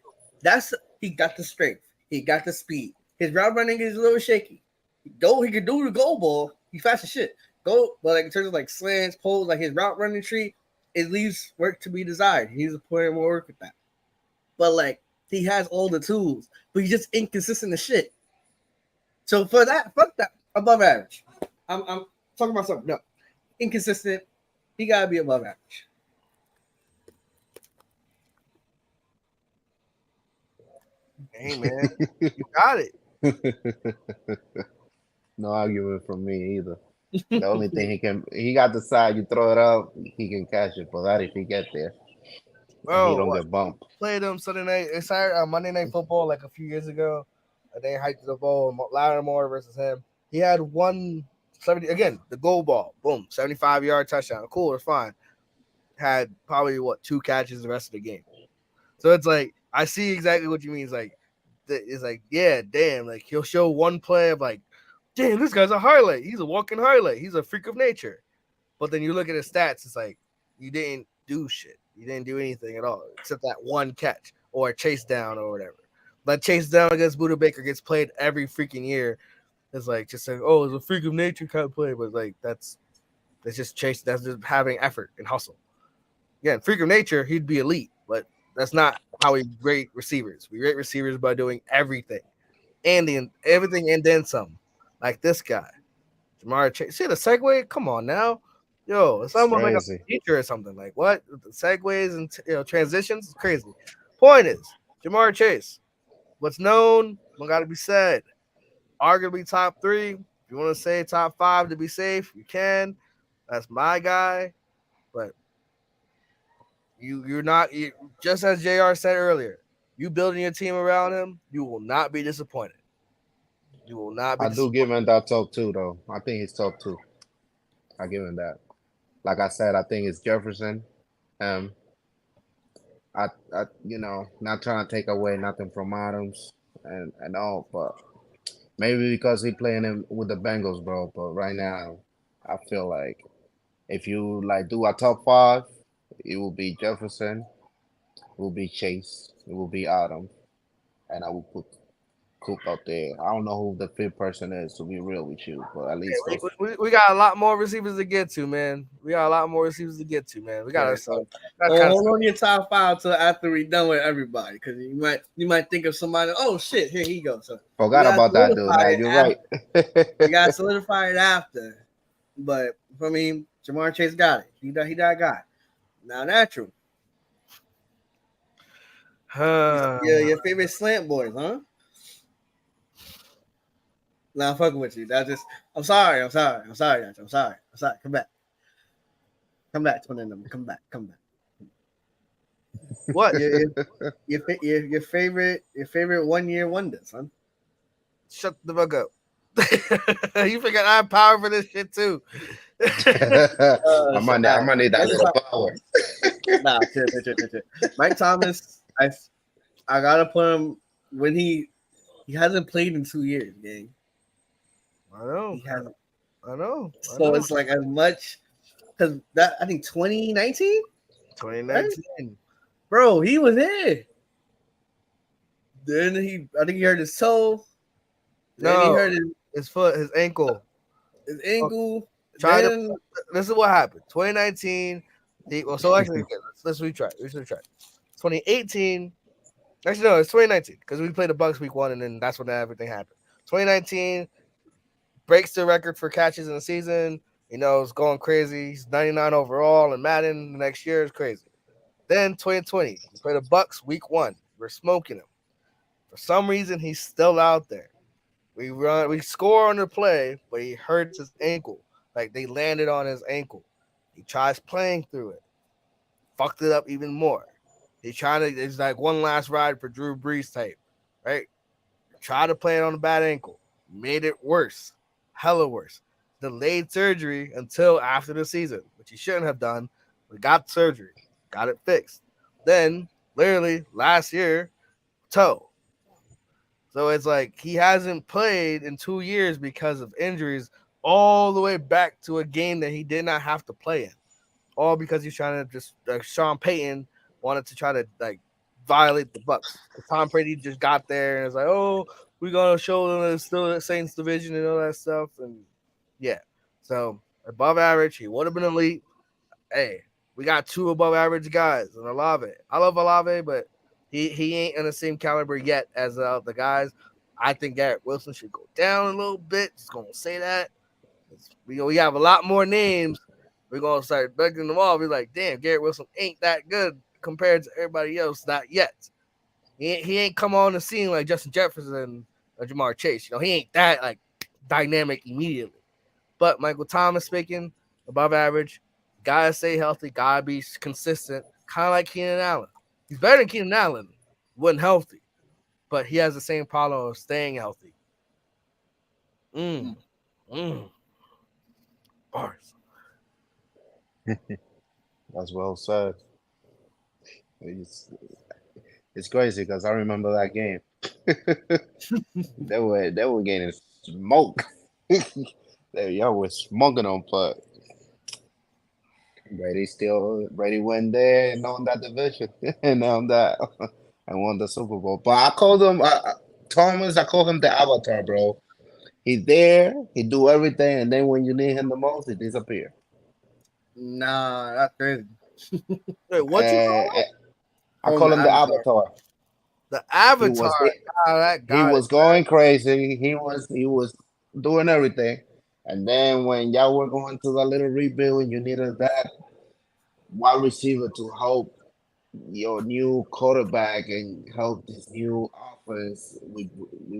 He got the strength, he got the speed. His route running is a little shaky. He can do the goal ball. He fast as shit. But like in terms of like slants, poles, like his route running tree, it leaves work to be desired. He needs to put in more work with that. But like he has all the tools, but he's just inconsistent as shit. So for that, fuck that, above average. I'm talking about something. No, inconsistent. He gotta be above average. Hey man, you got it. No argument from me either. The only thing he got the side, you throw it up, he can catch it. But that if he get there, bro, he don't get bumped. Played him Monday Night Football like a few years ago. They hiked the ball, Lattimore versus him. He had 170 again, the goal ball, boom, 75-yard touchdown. Cool, it's fine. Had probably 2 catches the rest of the game. So it's like I see exactly what you mean. It's like yeah, damn, like he'll show one play of like, damn, this guy's a highlight. He's a walking highlight. He's a freak of nature. But then you look at his stats, it's like you didn't do shit. You didn't do anything at all except that one catch or a chase down or whatever. That chase down against Buda Baker gets played every freaking year. It's like just like, oh, it's a freak of nature kind of play, but like that's just chase. That's just having effort and hustle. Again, freak of nature, he'd be elite, but that's not how we rate receivers. We rate receivers by doing everything and everything and then some. Like this guy, Jamar Chase. See the segue? Come on now, yo, it's almost like a teacher or something. Like what? The segues and transitions is crazy. Point is, Jamar Chase. What's known, what got to be said. Arguably top 3. If you want to say top 5 to be safe, you can. That's my guy. But you're not, just as JR said earlier, you building your team around him, you will not be disappointed. You will not be I do give him that top 2, though. I think he's top 2. I give him that. like I said, I think it's Jefferson. Um, not trying to take away nothing from Adams and all, but maybe because he playing him with the Bengals, bro. But right now, I feel like if you like do a top five, it will be Jefferson, it will be Chase, it will be Adams, and I will put Coop out there. I don't know who the fifth person is, to be real with you, but at least Yeah, those. we got a lot more receivers to get to, man. We got a lot more receivers to get to, man. We got Okay, to so that's kind of hold on your top five till after we done with everybody, because you might think of somebody. Oh shit, here he goes. So we Forgot gotta about that dude. solidify Now it you're after. right. We gotta solidify it after. But I mean, Jamar Chase got it. He that guy. Now natural. Your favorite slant boys, huh? Nah, I'm fucking with you. That's just. I'm sorry. Come back. Come back, twin of them. Come back. What? Your favorite 1 year wonders, son. Shut the fuck up. You forgot I have power for this shit too. I might need that little power. Nah, chill. Mike Thomas, I gotta put him when he hasn't played in 2 years, gang. I know. He hasn't. I know. So it's like as much because that I think 2019, 2019, right? Bro, he was here. Then I think he hurt his toe. Then he hurt his foot, his ankle. his ankle. This is what happened. 2019. So actually, let's retry. 2018. Actually, no, it's 2019 because we played the Bucks week 1, and then that's when everything happened. 2019 breaks the record for catches in the season. It's going crazy. He's 99 overall, and Madden the next year is crazy. Then 2020, we play the Bucks week 1. We're smoking him. For some reason, he's still out there. We score on the play, but he hurts his ankle. Like they landed on his ankle. He tries playing through it. Fucked it up even more. It's like one last ride for Drew Brees type, right? Tried to play it on a bad ankle. Made it worse. Hella worse. Delayed surgery until after the season, which he shouldn't have done. We got surgery. Got it fixed. Then, literally, last year, toe. So it's like he hasn't played in 2 years because of injuries all the way back to a game that he did not have to play in. All because he's trying to just Sean Payton wanted to try to like violate the Bucks. Tom Brady just got there and was like, "Oh, we're gonna show them it's still the Saints division and all that stuff." And yeah, so above average, he would have been elite. Hey, we got 2 above average guys and Olave. I love Olave, but he ain't in the same caliber yet as the guys. I think Garrett Wilson should go down a little bit. Just gonna say that. We have a lot more names. We're gonna start begging them all. Be like, damn, Garrett Wilson ain't that good compared to everybody else. Not yet. He ain't come on the scene like Justin Jefferson or Jamar Chase. He ain't that like dynamic immediately. But Michael Thomas speaking, above average. Gotta stay healthy. Gotta be consistent. Kind of like Keenan Allen. He's better than Keenan Allen when healthy, but he has the same problem of staying healthy. Bars. That's well said. It's crazy because I remember that game. They were getting smoke. Y'all was smoking them, but Brady went there and won that division and and won the Super Bowl. But I called him Thomas. I call him the Avatar, bro. He's there. He do everything, and then when you need him the most, he disappear. Nah, that's crazy. Wait, what you call him? I call him the Avatar. The Avatar. He was going crazy. He was doing everything. And then when y'all were going through that little rebuild and you needed that wide receiver to help your new quarterback and help this new offense we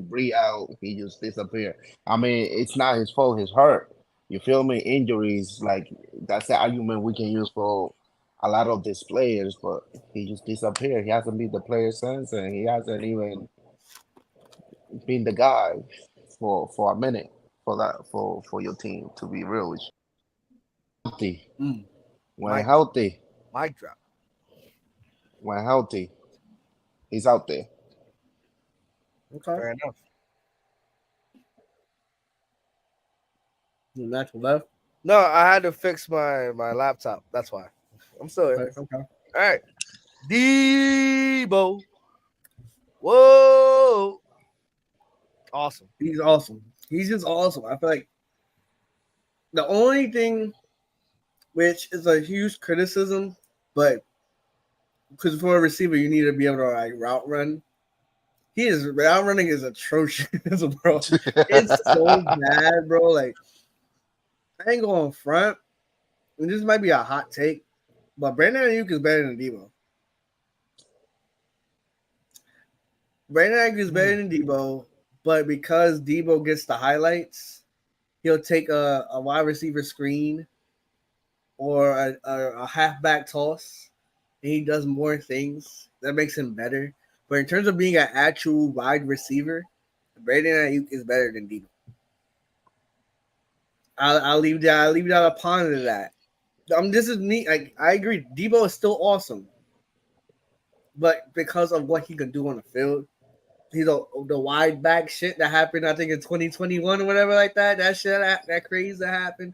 bring out, he just disappeared. I mean, it's not his fault, he's hurt. You feel me? Injuries, like that's the argument we can use for a lot of these players, but he just disappeared. He hasn't been the player since, and he hasn't even been the guy for a minute for your team, to be real with you. When healthy. Mic drop. When healthy. He's out there. Okay. Fair enough. Natural left. No, I had to fix my laptop. That's why. I'm still here. Okay. All right. Debo. Whoa. Awesome. He's awesome. He's just awesome. I feel like the only thing, which is a huge criticism, but because for a receiver, you need to be able to like route run. His route running is atrocious, bro. It's so bad, bro. Like, I ain't going front. And this might be a hot take, but Brandon Ayuk is better than Debo. Brandon Ayuk is better than Debo, but because Debo gets the highlights, he'll take a wide receiver screen or a halfback toss, and he does more things. That makes him better. But in terms of being an actual wide receiver, Brandon Ayuk is better than Debo. I'll leave that upon to that. This is me. I agree. Debo is still awesome, but because of what he can do on the field, the wide back shit that happened, I think in 2021 or whatever like that. That shit, that crazy that happened.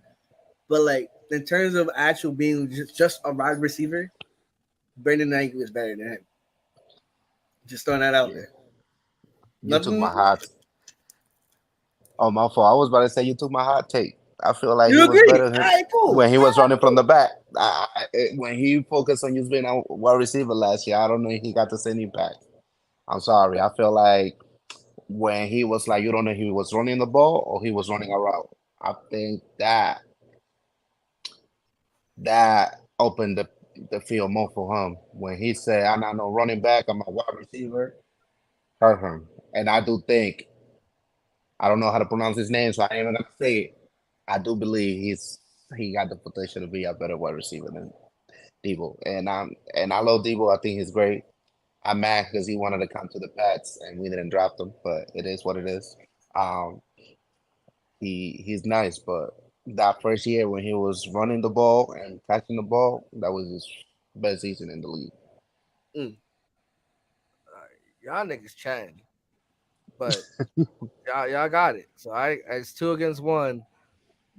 But like in terms of actual being just a wide receiver, Brandon Ayuk is better than him. Just throwing that out there. You took my hot. Oh, my fault. I was about to say you took my hot take. I feel like he was better than when he was running from the back. When he focused on just being a wide receiver last year, I don't know if he got the same impact. I'm sorry. I feel like when he was like, you don't know if he was running the ball or he was running a route. I think that opened the field more for him. When he said, I'm not no running back, I'm a wide receiver, hurt him. And I do think, I don't know how to pronounce his name, so I ain't even going to say it. I do believe he got the potential to be a better wide receiver than Debo. And I love Debo. I think he's great. I'm mad because he wanted to come to the Pats and we didn't draft him, but it is what it is. He's nice, but that first year when he was running the ball and catching the ball, that was his best season in the league. Y'all niggas chatting, but y'all got it. So it's 2 against 1.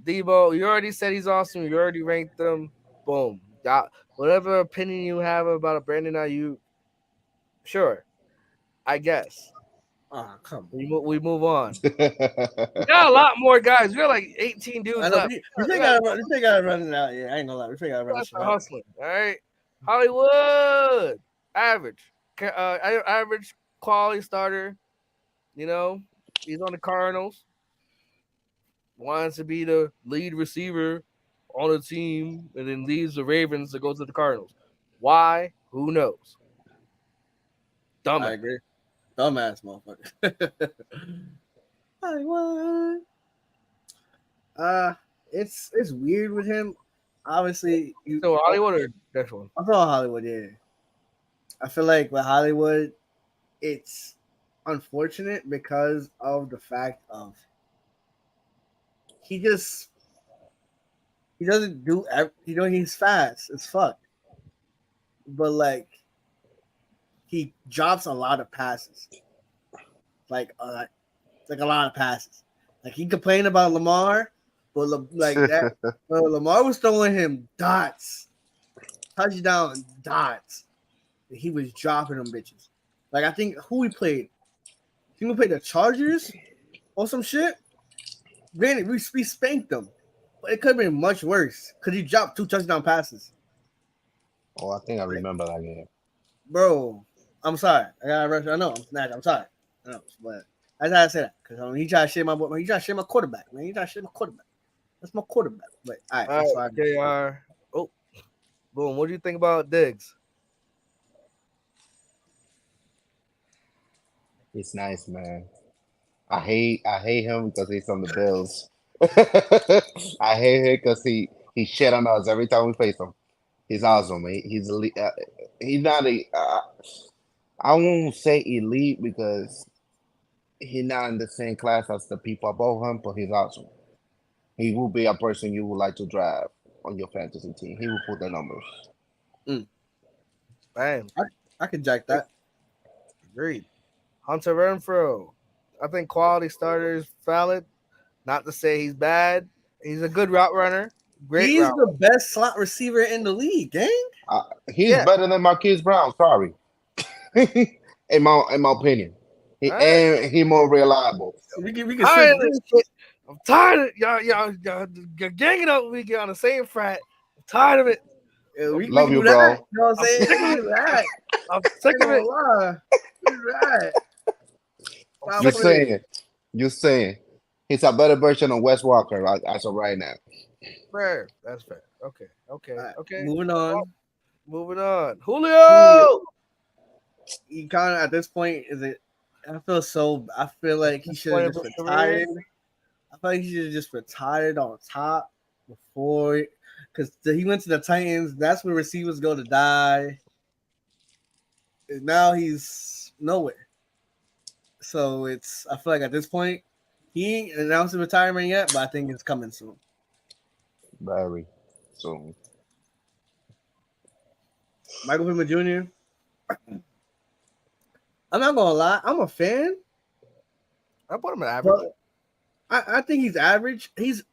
Debo, you already said he's awesome. You already ranked him. Boom. Whatever opinion you have about a Brandon Ayuk, sure, I guess. Come on. We move on. We got a lot more guys. We got like 18 dudes left. We got to run it out. Yeah, I ain't gonna lie. We got to run it out. Hustling. All right. Hollywood. Average. Average quality starter. You know, he's on the Cardinals. Wants to be the lead receiver on the team and then leaves the Ravens to go to the Cardinals. Why? Who knows? Dumbass. I agree. Dumbass motherfucker. Hollywood. It's weird with him. Obviously, so Hollywood or next one? I'm talking Hollywood. Yeah, I feel like with Hollywood, it's unfortunate because of the fact of he doesn't do. He's fast as fuck, but like he drops a lot of passes, like a lot of passes. Like he complained about Lamar, but Lamar was throwing him dots, touchdown dots. And he was dropping them bitches. Like I think who he played. He played the Chargers or some shit. Granted, we spanked them, but it could have been much worse because he dropped 2 touchdown passes. Oh, I think I remember that game. Bro, I'm sorry. I gotta rush. I know. I'm sorry. I know, but that's how I say that because he tried to share my boy. He tried to share my quarterback. Man, he tried to share my quarterback. That's my quarterback. But all right, JR. Oh, boom. What do you think about Diggs? He's nice, man. I hate him because he's on the Bills. I hate him because he shit on us every time we face him. He's awesome. He's not I won't say elite because he's not in the same class as the people above him, but he's awesome. He will be a person you would like to draft. on your fantasy team. He will put the numbers. Man, I can jack that. agreed. Hunter Renfro. I think quality starter is valid. Not to say he's bad. He's a good route runner. Great He's route. the best slot receiver in the league, gang. He's better than Marquise Brown. Sorry, in my opinion, he more reliable. We can switch this. I'm tired of y'all ganging up. We get on the same frat. I'm tired of it. Yeah, we Love can you, do that. bro. You know what I'm saying? We can do that. I'm sick of it. Lie. We can do that. You're saying he's a better version of Wes Walker as of right now. Fair. That's fair. Okay. Right, Okay. moving on. Julio. He kind of at this point is it. I feel like he should have just retired. I feel like he should have just retired on top before, because he went to the Titans. That's where receivers go to die. And now he's nowhere. So I feel like at this point, he ain't announced his retirement yet, but I think it's coming soon. Very soon. Michael Pittman Jr. I'm not gonna lie, I'm a fan. I put him at average. I think he's average. He's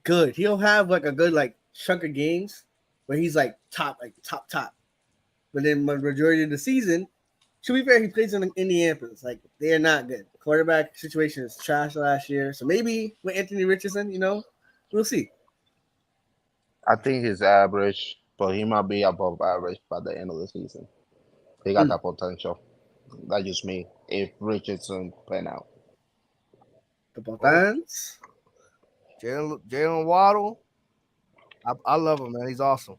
good. He'll have like a good like chunk of games where he's like top. But then the majority of the season, to be fair, he plays in Indianapolis. Like they are not good. The quarterback situation is trash last year. So maybe with Anthony Richardson, we'll see. I think he's average, but he might be above average by the end of the season. He got that potential. That's just me. If Richardson pan out. The Botans. Jalen Waddle. I love him, man. He's awesome.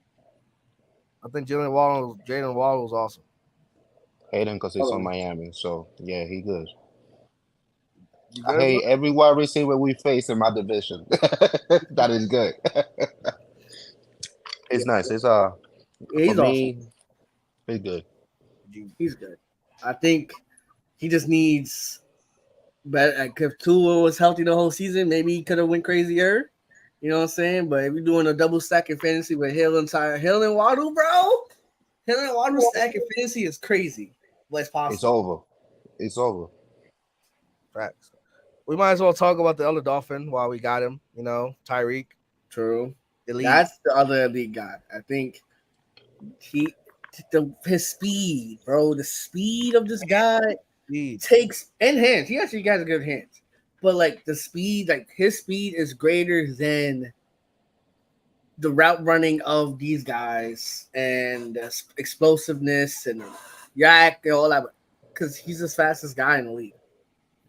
I think Jalen Waddle is awesome. Hate him because he's on Miami. So, yeah, he good. I hate every wide receiver we face in my division. That is good. It's nice. It's he's for awesome. me, he's good. He's good. I think he just needs better. Like if Tua was healthy the whole season, maybe he could have went crazier. You know what I'm saying? But if you're doing a double stack in fantasy with Hill and Waddle, bro, Hill and Waddle stack in fantasy is crazy. But it's possible. It's over. Facts. We might as well talk about the other Dolphin while we got him. Tyreek. True. Elite. That's the other elite guy. I think his speed, bro. The speed of this guy takes and hands. He actually got good hands, but like the speed, like his speed is greater than the route running of these guys and the explosiveness and yak and all that. Because he's the fastest guy in the league.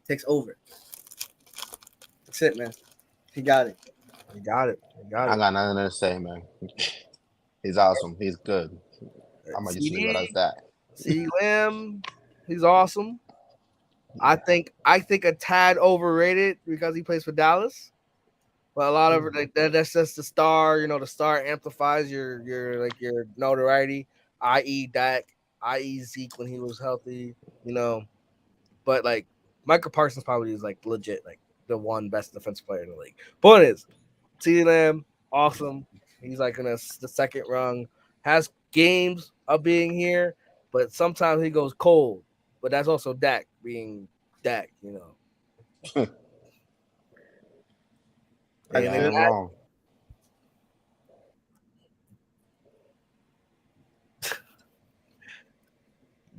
Takes over. That's it, man. He got it. I got nothing to say, man. He's awesome. He's good. I'm gonna just leave it as that. CeeDee Lamb, he's awesome. I think a tad overrated because he plays for Dallas. But a lot of that's just the star. The star amplifies your notoriety, i.e. Dak, i.e. Zeke when he was healthy. But like Michael Parsons probably is like legit like the one best defensive player in the league. Point is, CeeDee Lamb, awesome. He's like in the second rung. Has games of being here, but sometimes he goes cold. But that's also Dak being Dak, Anything wrong?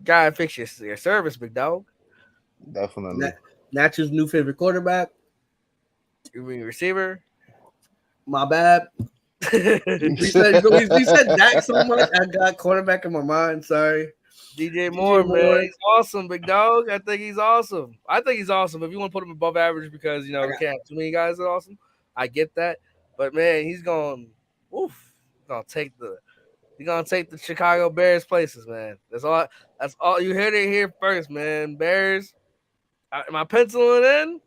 Gotta fix your service, big dog. Definitely. Natchez new favorite quarterback. You mean receiver? My bad. we said Dak so much. I got quarterback in my mind. Sorry. DJ Moore, man. He's awesome, big dog. I think he's awesome. If you want to put him above average because, we can't have too many guys that are awesome, I get that. But, man, he's going to take the Chicago Bears places, man. That's all. You heard it here first, man. Bears. Am I penciling in?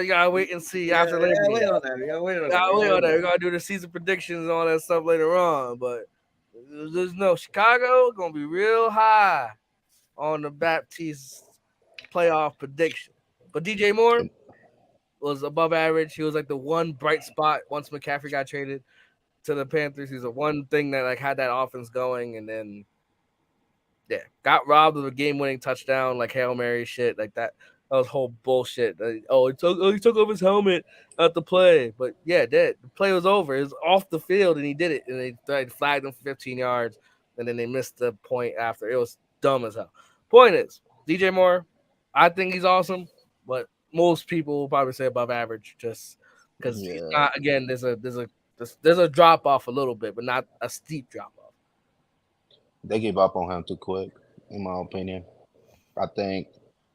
You gotta wait and see after Labor Day. Wait on that. We gotta wait on that. We're gonna do the season predictions and all that stuff later on. But there's no Chicago gonna be real high on the Baptiste playoff prediction. But DJ Moore, was above average. He was like the one bright spot once McCaffrey got traded to the Panthers. He's the one thing that like had that offense going, and then got robbed of a game-winning touchdown, like Hail Mary shit, like that. That was whole bullshit. He took off his helmet at the play, but the play was over. It was off the field, and he did it, and they flagged him for 15 yards, and then they missed the point after. It was dumb as hell. Point is, DJ Moore, I think he's awesome, but most people will probably say above average, just because he's not. Again, there's a drop off a little bit, but not a steep drop off. They gave up on him too quick, in my opinion. I think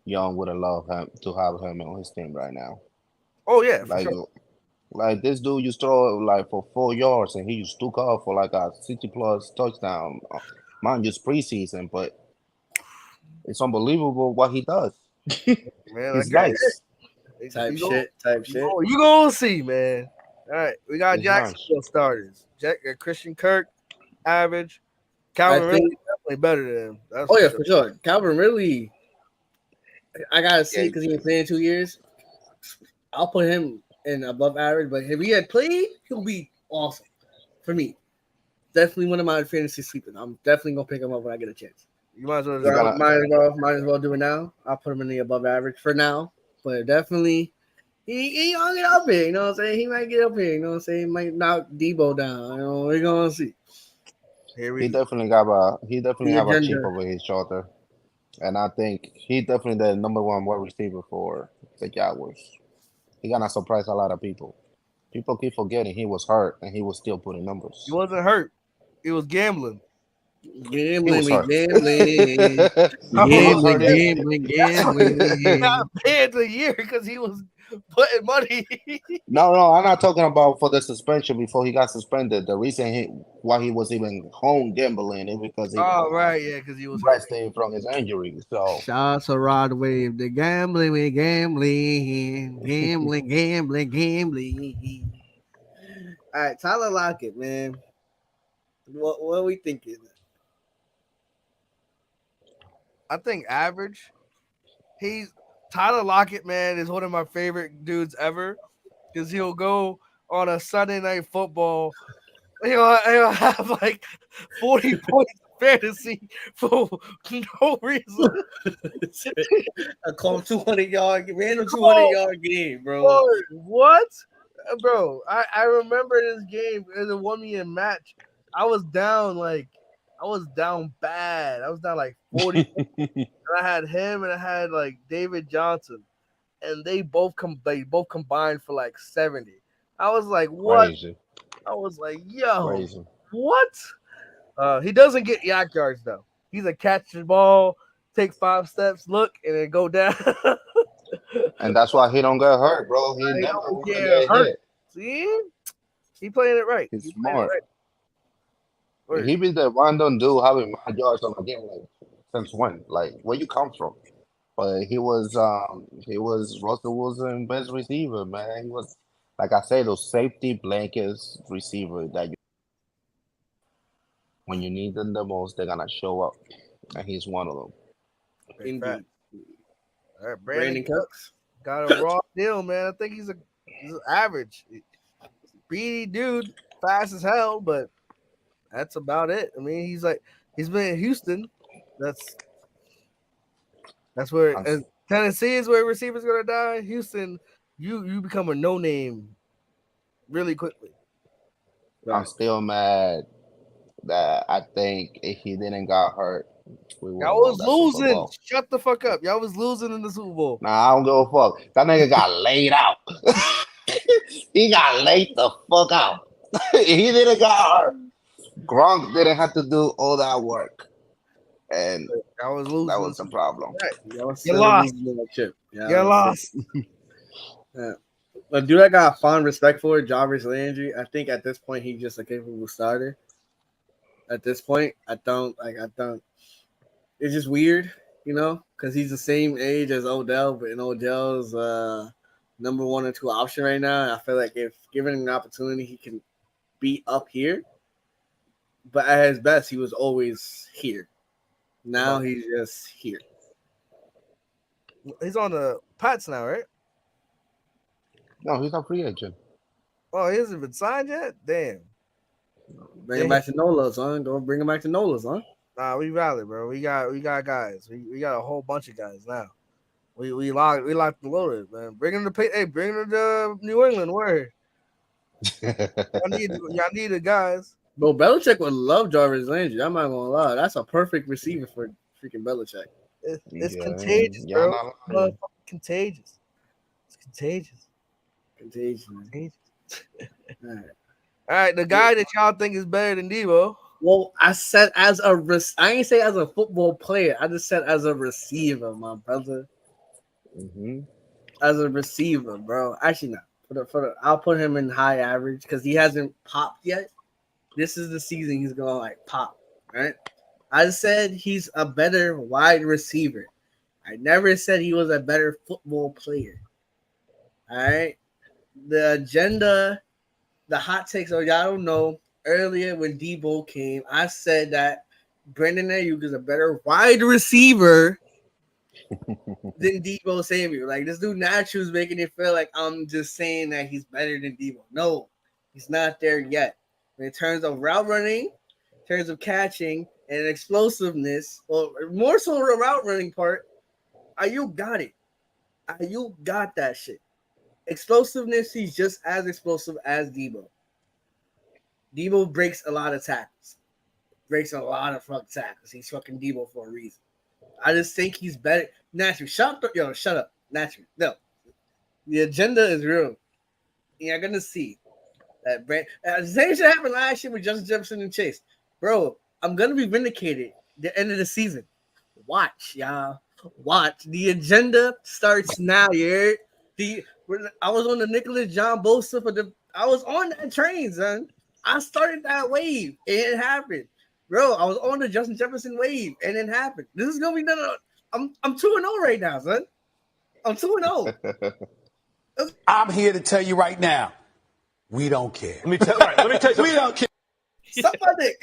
Young would have loved him to have him on his team right now. Oh yeah, for sure. Like this dude, you throw like for 4 yards, and he just took off for like a 60+ touchdown. Mind just preseason, but it's unbelievable what he does. Man, he's nice. Type shit. You gonna see, man. All right, we got Jacksonville starters. Christian Kirk, average. Calvin Ridley definitely better than him. That's for sure. Calvin Ridley, I gotta see because he ain't playing 2 years. I'll put him in above average, but if he had played, he'll be awesome for me. Definitely one of my fantasy sleepers. I'm definitely gonna pick him up when I get a chance. You might as well. Might as well do it now. I'll put him in the above average for now, but definitely he gonna get up here. You know what I'm saying? He might get up here. You know what I'm saying? He might knock Debo down. You know, we're gonna see. He definitely have a chip over his shoulder, and I think he definitely the number one wide receiver for the Jaguars. He gonna surprise a lot of people. People keep forgetting he was hurt and he was still putting numbers. He wasn't hurt. He was gambling. Gambling. Not paid the year because he was putting money. No, I'm not talking about for the suspension before he got suspended. The reason why he was even home gambling is because he because he was resting from his injury. So shots a rod wave the gambling. All right, Tyler Lockett, man. What are we thinking? I think average. Tyler Lockett, man, is one of my favorite dudes ever because he'll go on a Sunday night football. He'll have like 40 points fantasy for no reason. I call him 200-yard, random 200-yard game, bro. What? Bro, I remember this game. It won me a match. I was down bad. I was down like 40. And I had him and I had like David Johnson. And they both combined for like 70. I was like, what? Crazy. I was like, yo, Crazy. What? He doesn't get yak yards though. He's a catch the ball, take 5 steps, look, and then go down. And that's why he don't get hurt, bro. He never get hurt. See? He playing it right. He's smart. He be the random dude having my yards on the game like since when? Like where you come from? But he was Russell Wilson best receiver, man. He was, like I say, those safety blankets receiver that when you need them the most, they're gonna show up, and he's one of them. Indeed. All right, Brandon Cooks got a raw deal, man. I think he's average, beady dude, fast as hell, but that's about it. I mean, he's been in Houston. That's where Tennessee is where receivers gonna die. Houston, you become a no name really quickly. I'm still mad that I think if he didn't got hurt, y'all was losing. Shut the fuck up. Y'all was losing in the Super Bowl. Nah, I don't give a fuck. That nigga got laid out. He got laid the fuck out. He didn't got hurt. Gronk didn't have to do all that work. And I was losing. That was the problem. Right. You lost. You lost. Yeah. But dude, I got fond respect for Jarvis Landry. I think at this point he's just a capable starter. At this point, I don't. It's just weird, you know, because he's the same age as Odell, but in Odell's number 1 or 2 option right now. And I feel like if given an opportunity, he can be up here. But at his best, he was always here. Now he's just here. He's on the Pats now, right? No, he's a free agent. Oh, he hasn't been signed yet. Damn. Bring him back to NOLA, son. Don't bring him back to NOLA, son. Nah, we valid, bro. We got guys. We got a whole bunch of guys now. We locked and loaded, man. Bring him to New England. Where y'all need the guys. Bro, Belichick would love Jarvis Landry. I'm not gonna lie. That's a perfect receiver for freaking Belichick. It's contagious, bro. It's contagious. It's contagious. Contagious. All right, the guy that y'all think is better than Debo. Well, I said I ain't say as a football player. I just said as a receiver, my brother. Mm-hmm. As a receiver, bro. Actually, not. I'll put him in high average because he hasn't popped yet. This is the season he's gonna like pop, right? I said he's a better wide receiver. I never said he was a better football player. All right. The agenda, the hot takes, y'all don't know. Earlier when Debo came, I said that Brandon Ayuk is a better wide receiver than Debo Samuel. Like, this dude naturally is making it feel like I'm just saying that he's better than Debo. No, he's not there yet. In terms of route running, in terms of catching and explosiveness, or more so the route running part, Ayuk got it. Ayuk got that shit. Explosiveness, he's just as explosive as Debo. Debo breaks a lot of tackles. Breaks a lot of fucking tackles. He's fucking Debo for a reason. I just think he's better. Naturally, shut up. Naturally. No. The agenda is real. You're going to see that the same shit happened last year with Justin Jefferson and Chase. Bro, I'm going to be vindicated at the end of the season. Watch, y'all. Watch. The agenda starts now, you heard? I was on the Nicholas John Bosa I was on that train, son. I started that wave, and it happened. Bro, I was on the Justin Jefferson wave, and it happened. This is gonna be I'm 2-0 right now, son. I'm 2-0. I'm here to tell you right now, we don't care. Let me tell you, we don't care. Somebody.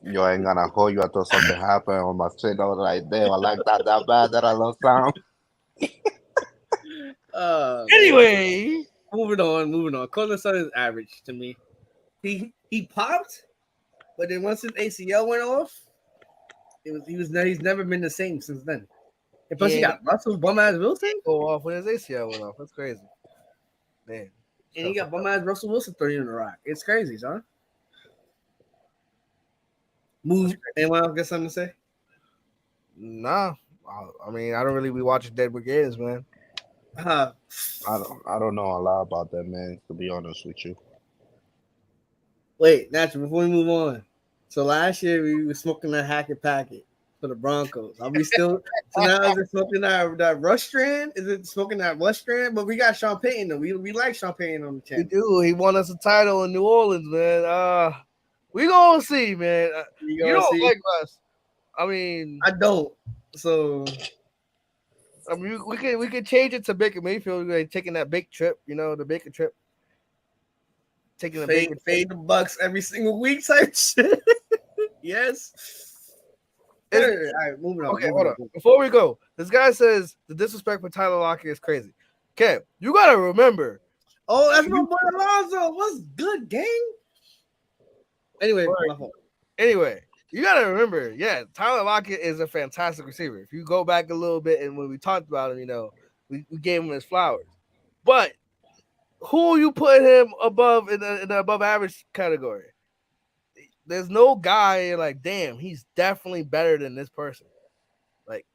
Yo ain't gonna hold you until something happen on my shit. I was like, damn, I like that bad that I love sound. Anyway, moving on. Cortland Sutton is average to me. He popped, but then once his ACL went off, he's never been the same since then. And plus, he got Russell bum-ass Wilson go off when his ACL went off. That's crazy. Man. And he got bum-ass Russell Wilson throwing in the rock. It's crazy, son. Move. Anyone else got something to say? Nah. I mean, I don't really be watching Deadwood games, man. I don't know a lot about that, man, to be honest with you. Wait, Natural, before we move on. So last year we were smoking that Hackett packet for the Broncos. Are we still so now is it smoking that Rush strand? Is it smoking that Rush strand? But we got Sean Payton though. We like Sean Payton on the channel. We do. He won us a title in New Orleans, man. We gonna see, man. You don't like Russ. I mean, I don't. So I mean, we could change it to Baker Mayfield. We're taking that big trip, the Baker trip. Taking fade the Bucks every single week type shit. Yes. All right, moving on. Okay, hold on. Before we go, this guy says the disrespect for Tyler Lockett is crazy. Okay, you gotta remember. Oh, that's my boy Alonzo. What's good, gang? Anyway, you gotta remember, Tyler Lockett is a fantastic receiver. If you go back a little bit and when we talked about him, we gave him his flowers. But who you put him above in the above average category? There's no guy like, damn, he's definitely better than this person. Like,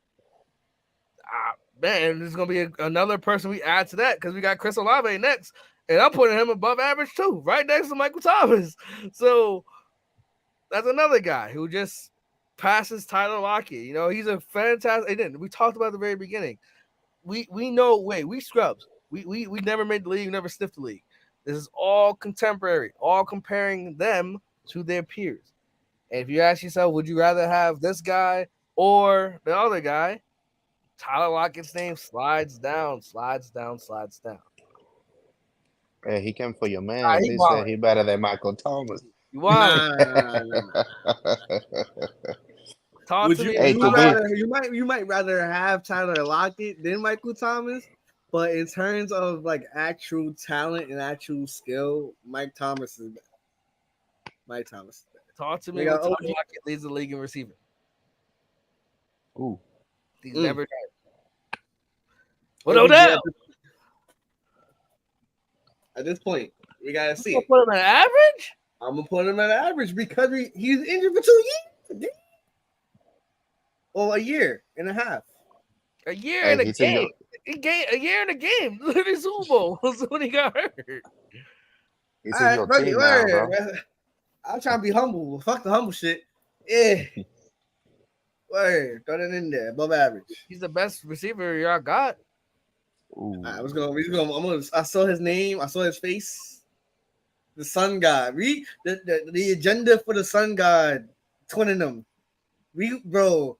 man, there's gonna be another person we add to that because we got Chris Olave next, and I'm putting him above average too, right next to Michael Thomas. So that's another guy who just passes Tyler Lockett. He's a fantastic. We talked about at the very beginning. We know. We scrubs. We never made the league, never sniffed the league. This is all contemporary, all comparing them to their peers. And if you ask yourself, would you rather have this guy or the other guy? Tyler Lockett's name slides down. Hey, he came for your man. He said he better than Michael Thomas. You want? You might rather have Tyler Lockett than Michael Thomas, But in terms of like actual talent and actual skill, Mike Thomas is better. Mike Thomas is better. Talk to me. They When got Tyler OG. Lockett leads the league in receiving. Ooh. He's never done. Well, What Odell? At this point, we gotta see it. Put him at average. I'm gonna put him at average because he's injured for 2 years. Or a year and a half. A year and a game. A year in a game. Look at the Super Bowl when he got hurt. He's in your team now, bro. I'm trying to be humble. Fuck the humble shit. Yeah. Word. Throw that in there. Above average. He's the best receiver y'all got. Ooh. I saw his name. I saw his face. The Sun God. The agenda for the Sun God. Twinning them. Bro.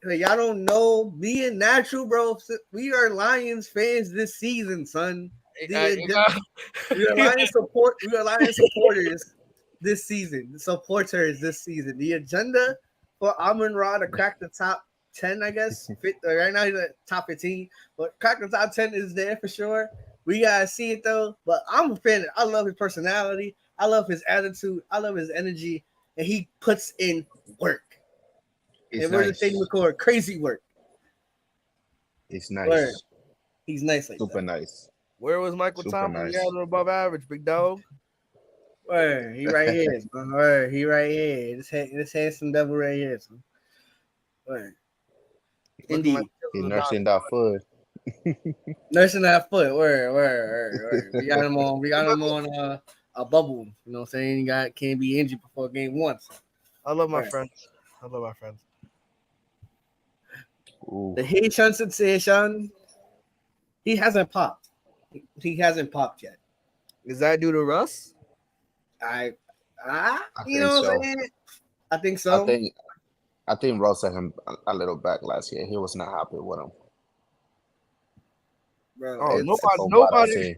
Y'all don't know me and Natural, bro. We are Lions fans this season, son. We are Lions supporters this season. Supporters this season. The agenda for Amon-Ra to crack the top 10, I guess. Right now he's at top 15, but crack the top 10 is there for sure. We gotta see it though. But I'm a fan. I love his personality. I love his attitude. I love his energy, and he puts in work. And we're just taking record crazy work. It's nice. Word. He's nice, like super that. Nice. Where was Michael Thomas? He had him above average, big dog. Word. He right here. Word. He right here. This handsome devil right here. Son. Word. Indeed. He's nursing that foot. Nursing that foot. Word. We got him on a bubble. You know what I'm saying? He can't be injured before game 1. I love my friends. Ooh. The Haitian sensation. He hasn't popped. He hasn't popped yet. Is that due to Russ? I you know what I'm saying? I think so. I think Russ had him a little back last year. He was not happy with him. Bro, nobody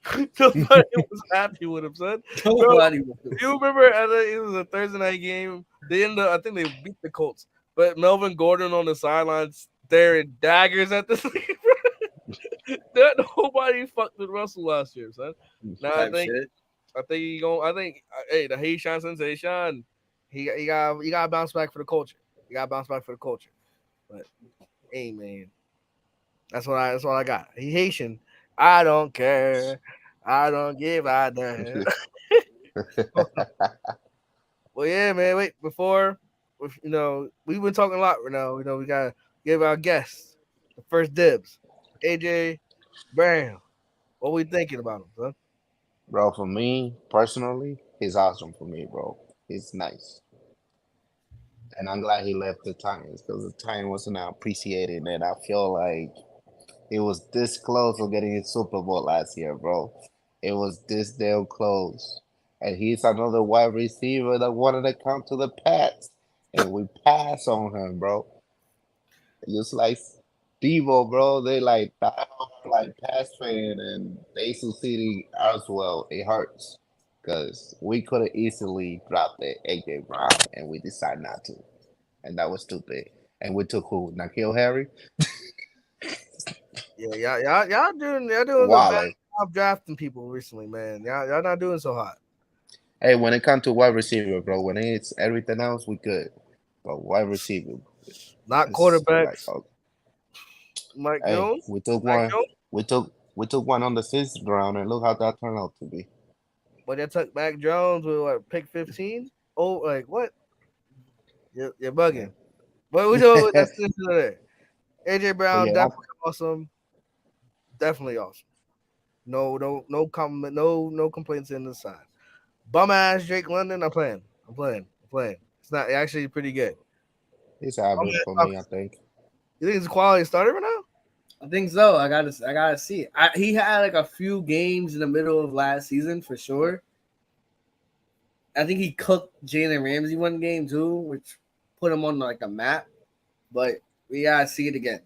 was happy with him, son. Nobody. You remember? It was a Thursday night game. I think they beat the Colts, but Melvin Gordon on the sidelines staring daggers at this. Nobody fucked with Russell last year, son. Now I think the Haitian sensation. He got to bounce back for the culture. But hey, man, that's what I got. He Haitian. I don't care. I don't give a damn. Well, yeah, man. Wait, before we've been talking a lot right now. We gotta give our guests the first dibs. AJ Brown. What we thinking about him, son? Bro, for me personally, he's awesome for me, bro. He's nice. And I'm glad he left the Titans because the Titans wasn't appreciated. And I feel like it was this close to getting his Super Bowl last year, bro. It was this damn close. And he's another wide receiver that wanted to come to the Pats. And we pass on him, bro. Just like Devo, bro, they like Pats fan and they succeeding as well. It hurts. Because we could have easily dropped it, AJ Brown, and we decided not to. And that was stupid. And we took who? N'Keal Harry? Yeah, y'all doing a bad job drafting people recently, man. Y'all not doing so hot. Hey, when it comes to wide receiver, bro, when it's everything else, we good. But wide receiver, not quarterbacks. Like, Mike Jones. We took one. We took one on the 6th round, and look how that turned out to be. But they took Mac Jones with pick 15. Oh, like what? You're bugging. But we know that's there. AJ Brown definitely awesome. Definitely awesome. No comment, no complaints in the side. Bum ass Drake London. I'm playing. It's not actually pretty good. He's average for me, I think. You think he's a quality starter right now? I think so. I gotta see it. He had like a few games in the middle of last season for sure. I think he cooked Jalen Ramsey one game too, which put him on like a map. But we gotta see it again.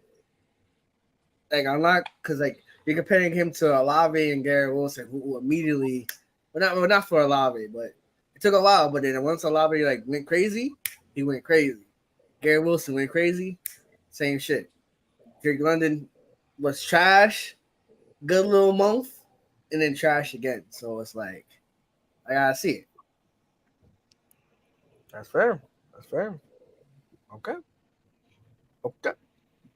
Like I'm not because like you're comparing him to Olave and Garrett Wilson, who immediately, not for Olave, but it took a while. But then once Olave like went crazy, he went crazy. Garrett Wilson went crazy, same shit. Drake London was trash, good little month, and then trash again. So it's like I gotta see it. That's fair. That's fair. Okay. Okay.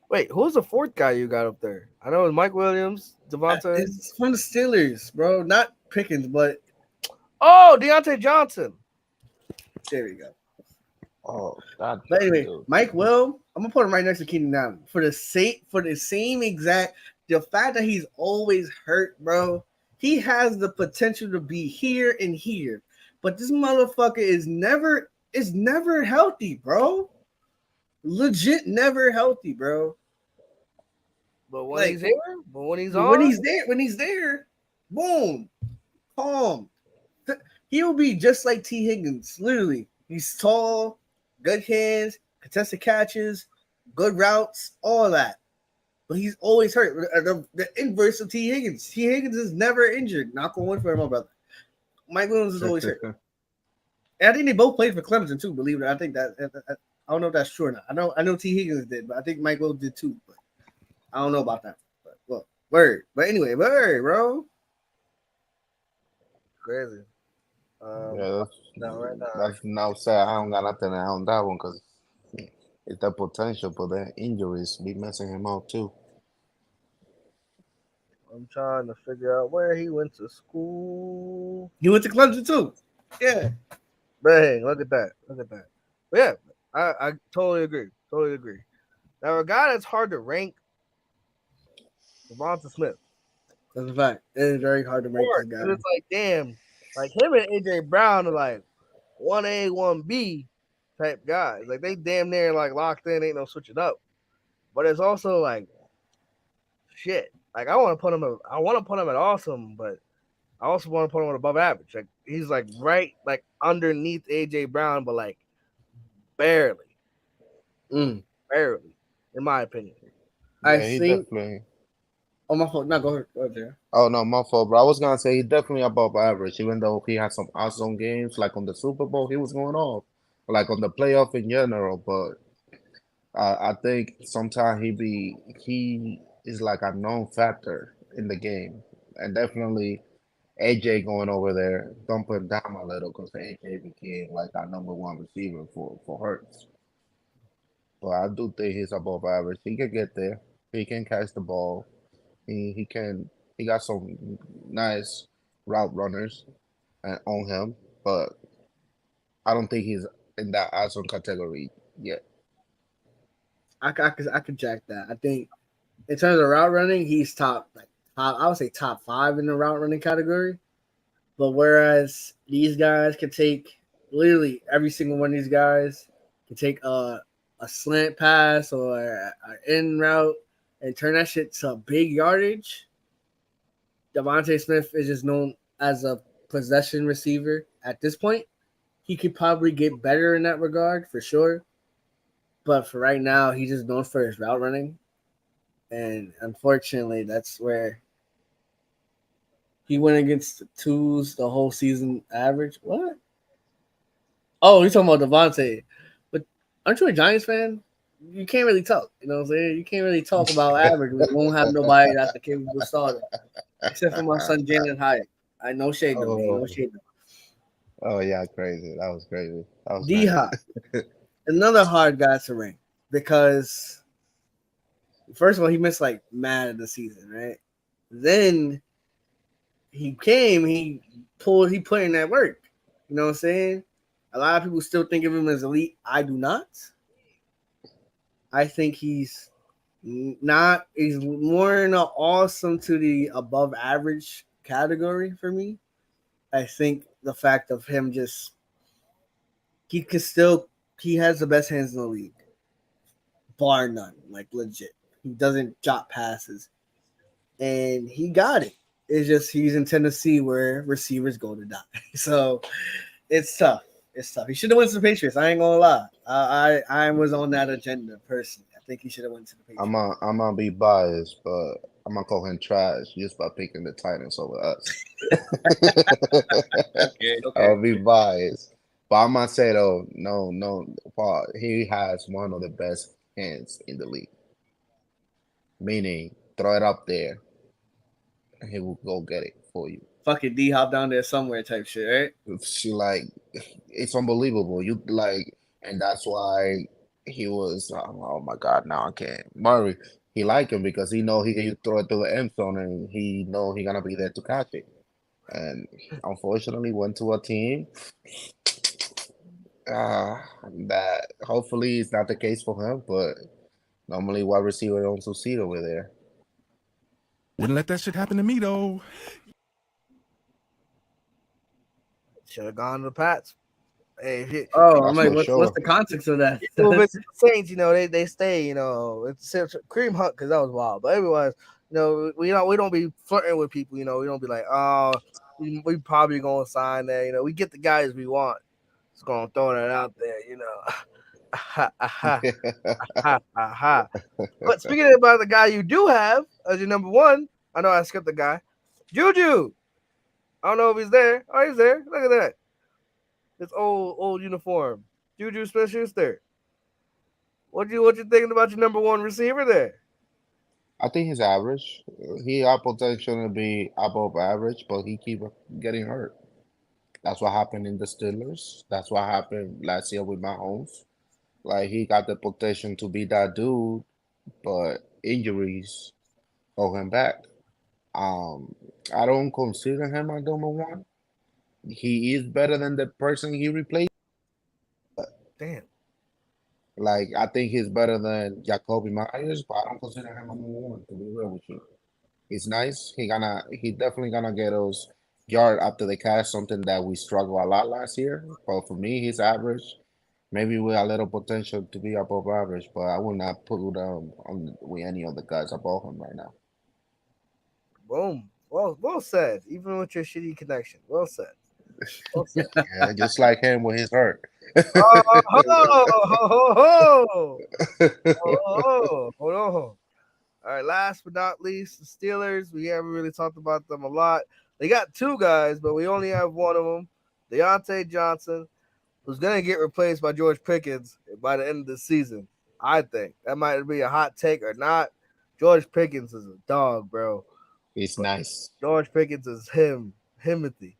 Wait, who's the fourth guy you got up there? I know it's Mike Williams, Devontae. It's from the Steelers, bro. Not Pickens, but Deontay Johnson. there we go. Oh, that. But anyway, Dude. Mike Will, I'm gonna put him right next to Keenan Allen for the same exact. The fact that he's always hurt, bro. He has the potential to be here and here, but this motherfucker is never healthy, bro. Legit, never healthy, bro. But when he's here, but when he's when he's there, boom, calm. He'll be just like T. Higgins. Literally, he's tall, good hands, contested catches, good routes, all that. But he's always hurt. The inverse of T. Higgins. T. Higgins is never injured. Knock on wood for my brother. Mike Williams is always hurt. And I think they both played for Clemson too. Believe it, I think that I don't know if that's true or not. I know T. Higgins did, but I think Mike Williams did too. But I don't know about that. But well, word. But anyway, word, bro. Crazy. That's now sad. I don't got nothing on that one because it's the potential, but the injuries be messing him out too. I'm trying to figure out where he went to school. He went to Clemson too. Yeah. Bang! Look at that. But yeah, I totally agree. Now a guy that's hard to rank, Devonta Smith. That's a fact. It is very hard to rank this guy. It's like, damn, like him and AJ Brown are like 1A, 1B type guys. Like they damn near like locked in, ain't no switching up. But it's also like shit. Like I want to put him at awesome, but I also want to put him at above average. Like he's like right like underneath AJ Brown, but like barely. Barely, in my opinion. Yeah, I think definitely. Oh, my fault. No, go ahead. Oh, no, my fault, bro. I was going to say he's definitely above average, even though he had some awesome games. Like on the Super Bowl, he was going off. Like on the playoff in general. But I think sometimes he is like a known factor in the game. And definitely AJ going over there, dumping down a little because AJ became like our number one receiver for Hurts. But I do think he's above average. He can get there. He can catch the ball. He got some nice route runners on him, but I don't think he's in that awesome category yet. I could jack that. I think in terms of route running, he's top I would say top 5 in the route running category. But whereas these guys can take literally every single one of these guys can take a slant pass or an in route and turn that shit to big yardage. Devontae Smith is just known as a possession receiver at this point. He could probably get better in that regard for sure. But for right now, he's just known for his route running. And unfortunately, that's where he went against the twos the whole season average. What? Oh, you're talking about Devontae. But aren't you a Giants fan? You can't really talk. You know what I'm saying? You can't really talk about average. We won't have nobody that's a capable starter. Except for my son, Jalen Hyatt. I know shade them. No shade them. Oh, yeah, crazy. That was crazy. D-Hop. Another hard guy to rank because, first of all, he missed like mad of the season, right? Then he put in that work. You know what I'm saying? A lot of people still think of him as elite. I do not. I think he's not. He's more in an awesome to the above average category for me. I think the fact of him just he has the best hands in the league, bar none. Like legit, he doesn't drop passes, and he got it. It's just he's in Tennessee where receivers go to die. So it's tough. He should have went to the Patriots. I ain't gonna lie. I was on that agenda personally. I think he should have went to the Patriots. I'm gonna be biased, but I'm gonna call him trash just by picking the Titans over us. Okay. I'll be biased, but I'm gonna say though, no, Paul, he has one of the best hands in the league. Meaning, throw it up there, and he will go get it for you. Fucking D Hop down there somewhere type shit, right? She like, it's unbelievable. You like, and that's why he was. Oh my God, now I can't. Murray, he like him because he know he can throw it to the end zone, and he know he gonna be there to catch it. And unfortunately, went to a team that hopefully is not the case for him. But normally, wide receiver don't succeed over there. Wouldn't let that shit happen to me though. Should have gone to the Pats. Hey, I'm That's like, for what's sure. the context of that? the Saints, they stay, it's a cream hunt because that was wild. But otherwise, we don't be flirting with people, we don't be like, oh, we probably gonna sign there, we get the guys we want. Just gonna throw that out there, aha, aha, aha, aha. But speaking about the guy you do have as your number one, I know I skipped the guy, Juju. I don't know if he's there. Oh, he's there. Look at that. This old uniform. Juju Smith-Schuster. What you thinking about your number one receiver there? I think he's average. He has potential to be above average, but he keep getting hurt. That's what happened in the Steelers. That's what happened last year with Mahomes. Like he got the potential to be that dude, but injuries hold him back. Um, I don't consider him a number one. He is better than the person he replaced. Damn. Like I think he's better than Jacoby Myers, but I don't consider him a number one. To be real with you, he's nice. He definitely gonna get us yard after the catch, something that we struggled a lot last year. But for me, he's average. Maybe with a little potential to be above average, but I would not put on with any of the guys above him right now. Boom. Well said. Even with your shitty connection. Well said. Well said. Yeah, just like him when he's hurt. Oh, hold on. All right, last but not least, the Steelers. We haven't really talked about them a lot. They got two guys, but we only have one of them, Deontay Johnson, who's going to get replaced by George Pickens by the end of the season. I think that might be a hot take or not. George Pickens is a dog, bro. He's nice. George Pickens is Himothy.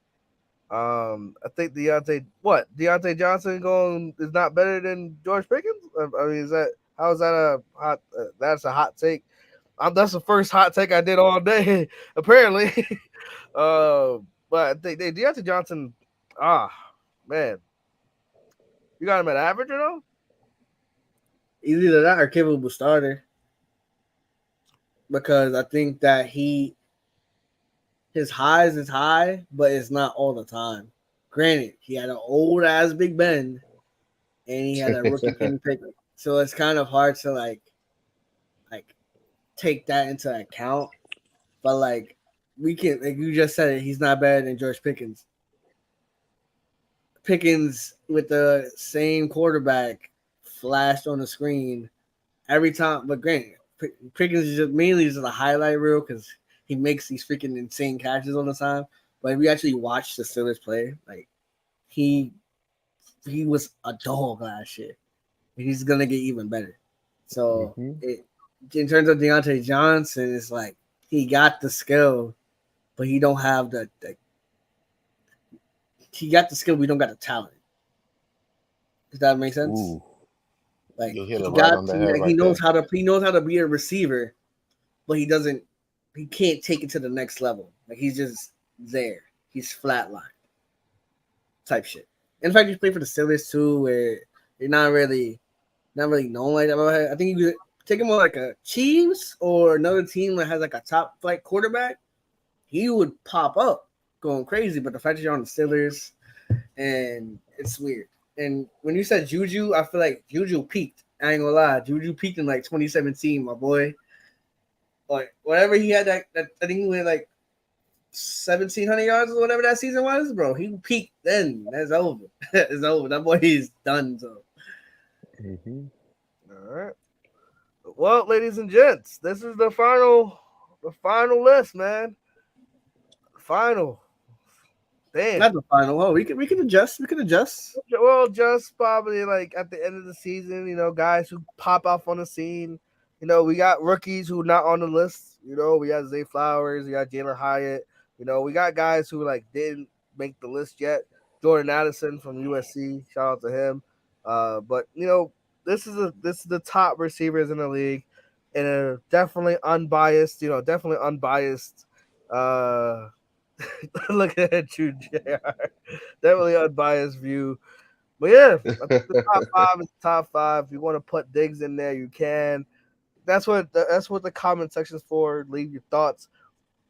I think Deontay Johnson is not better than George Pickens. I mean, how is that a hot? That's a hot take. That's the first hot take I did all day, apparently. But I think Deontay Johnson. Man, you got him at average or no? Either that or capable starter. Because I think that his highs is high, but it's not all the time. Granted, he had an old ass Big Ben, and he had a rookie Kenny Pickett, so it's kind of hard to like take that into account. But like we can, like you just said it, he's not better than George Pickens. Pickens with the same quarterback flashed on the screen every time, but granted, Pickens is just mainly just a highlight reel because he makes these freaking insane catches all the time. But if we actually watch the Steelers play, like he was a dog last year. He's gonna get even better. So in terms of Deontay Johnson, it's like he got the skill, but he don't have the he got the skill. We don't got the talent. Does that make sense? Ooh. Like he knows how to be a receiver, but he can't take it to the next level. Like he's just there. He's flatlined type shit. In fact, he's played for the Steelers too, where you're not really known like that. I think you could take him on like a Chiefs or another team that has like a top flight quarterback. He would pop up going crazy, but the fact that you're on the Steelers, and it's weird. And when you said Juju, I feel like Juju peaked. I ain't gonna lie. Juju peaked in like 2017, my boy. Like whatever he had that I think he went like 1,700 yards or whatever that season was, bro. He peaked then. That's over. It's over. That boy is done. So. All right. Well, ladies and gents, this is the final list, man. Final. Damn. Not the final. Oh, we can adjust. We can adjust. Well, just probably like at the end of the season, guys who pop off on the scene. we got rookies who not on the list. We got Zay Flowers, we got Jalen Hyatt. We got guys who didn't make the list yet. Jordan Addison from USC, shout out to him. But this is the top receivers in the league, and a definitely unbiased. Definitely unbiased. Look at you, Jr. Definitely unbiased view. But yeah, I think the top five is top five. If you want to put Diggs in there, you can. That's what the comment section's for. Leave your thoughts.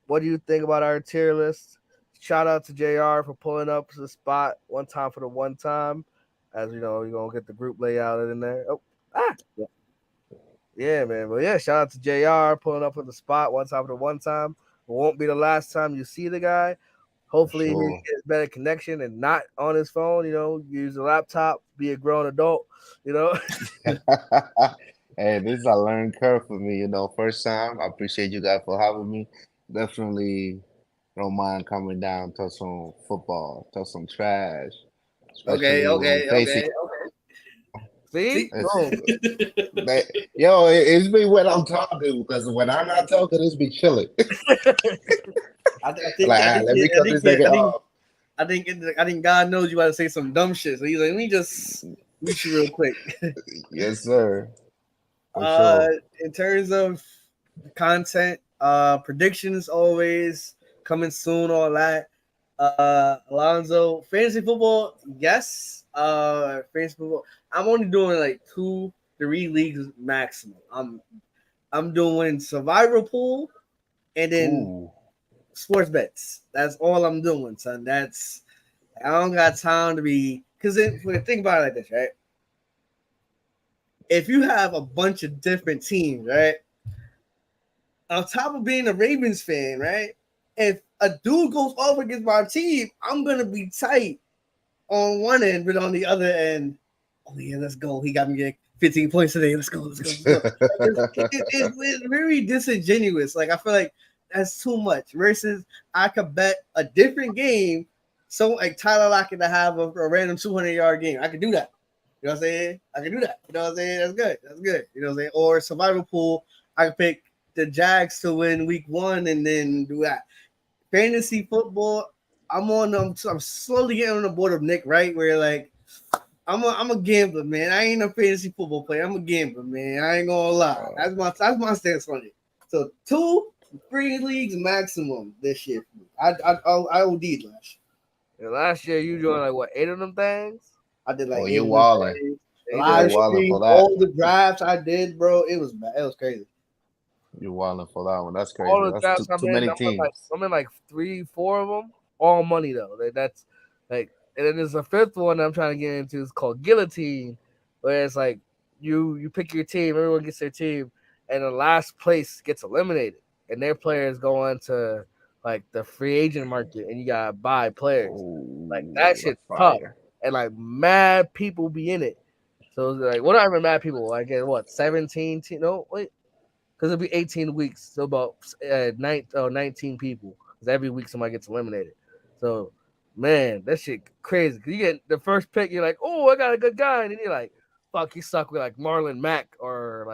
What do you think about our tier list? Shout out to JR for pulling up to the spot one time for the one time. As you know, you're gonna get the group layout in there. Yeah, man. But yeah, shout out to JR pulling up on the spot one time for the one time. It won't be the last time you see the guy. Hopefully he gets better connection and not on his phone. Use a laptop, be a grown adult. Hey, this is a learning curve for me. First time. I appreciate you guys for having me. Definitely don't mind coming down, talk some football, talk some trash. Okay. See? It's me when I'm talking, because when I'm not talking, it's me chilling. I think God knows you want to say some dumb shit. So he's like, let me just reach you real quick. Yes, sir. Sure. In terms of content, predictions always coming soon, all that. Alonzo, fantasy football, yes. Fantasy football. I'm only doing 2-3 leagues maximum. I'm doing survivor pool and then sports bets. That's all I'm doing, son. I don't got time to be, because think about it like this, right? If you have a bunch of different teams, right? On top of being a Ravens fan, right? If a dude goes off against my team, I'm gonna be tight on one end, but on the other end, oh yeah, let's go. He got me getting 15 points today. Let's go. It's very disingenuous. I feel like that's too much. Versus I could bet a different game. So Tyler Lockett to have a random 200-yard game. I could do that. You know what I'm saying? I can do that. You know what I'm saying? That's good. You know what I'm saying? Or survival pool, I could pick the Jags to win week 1 and then do that. Fantasy football, I'm slowly getting on the board of Nick, right? Where I'm a gambler, man. I ain't a fantasy football player. I'm a gambler, man. I ain't gonna lie. That's my stance on it. So 2-3 leagues maximum this year. I OD'd last year. Yeah, last year you doing 8 of them things? I did you're walling. Live stream, all the drafts I did, bro. It was crazy. You're walling for that one. That's crazy. All the That's drafts too many teams. I'm in 3-4 of them. All money though. That's and then there's a fifth one I'm trying to get into. It's called Guillotine, where it's you pick your team, everyone gets their team, and the last place gets eliminated, and their players go into the free agent market, and you gotta buy players. That shit's tough, and mad people be in it. So whatever mad people, I get 17? No, wait. Because it'll be 18 weeks, so about 19 people. Because every week somebody gets eliminated. So, man, that shit crazy. Because you get the first pick, you're like, oh, I got a good guy. And then you're like, fuck, you suck with Marlon Mack or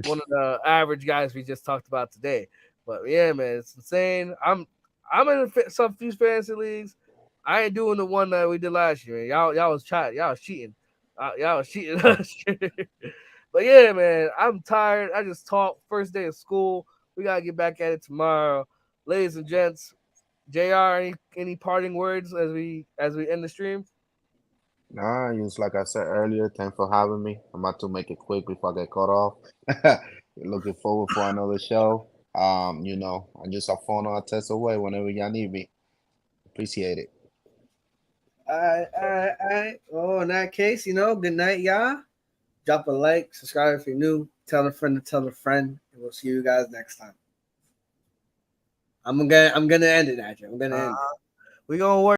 one of the average guys we just talked about today. But yeah, man, it's insane. I'm in some few fantasy leagues. I ain't doing the one that we did last year. Man. Y'all was cheating. Y'all was cheating. But yeah, man, I'm tired. I just talked. First day of school. We gotta get back at it tomorrow, ladies and gents. JR, any parting words as we end the stream? Nah, just like I said earlier, thanks for having me. I'm about to make it quick before I get cut off. Looking forward for another show. I'm just a phone or a text away whenever y'all need me. Appreciate it. All right. Well, in that case, good night, y'all. Drop a like, subscribe if you're new, tell a friend to tell a friend, and we'll see you guys next time. I'm gonna end it, Andrew. I'm gonna end it. We're gonna work.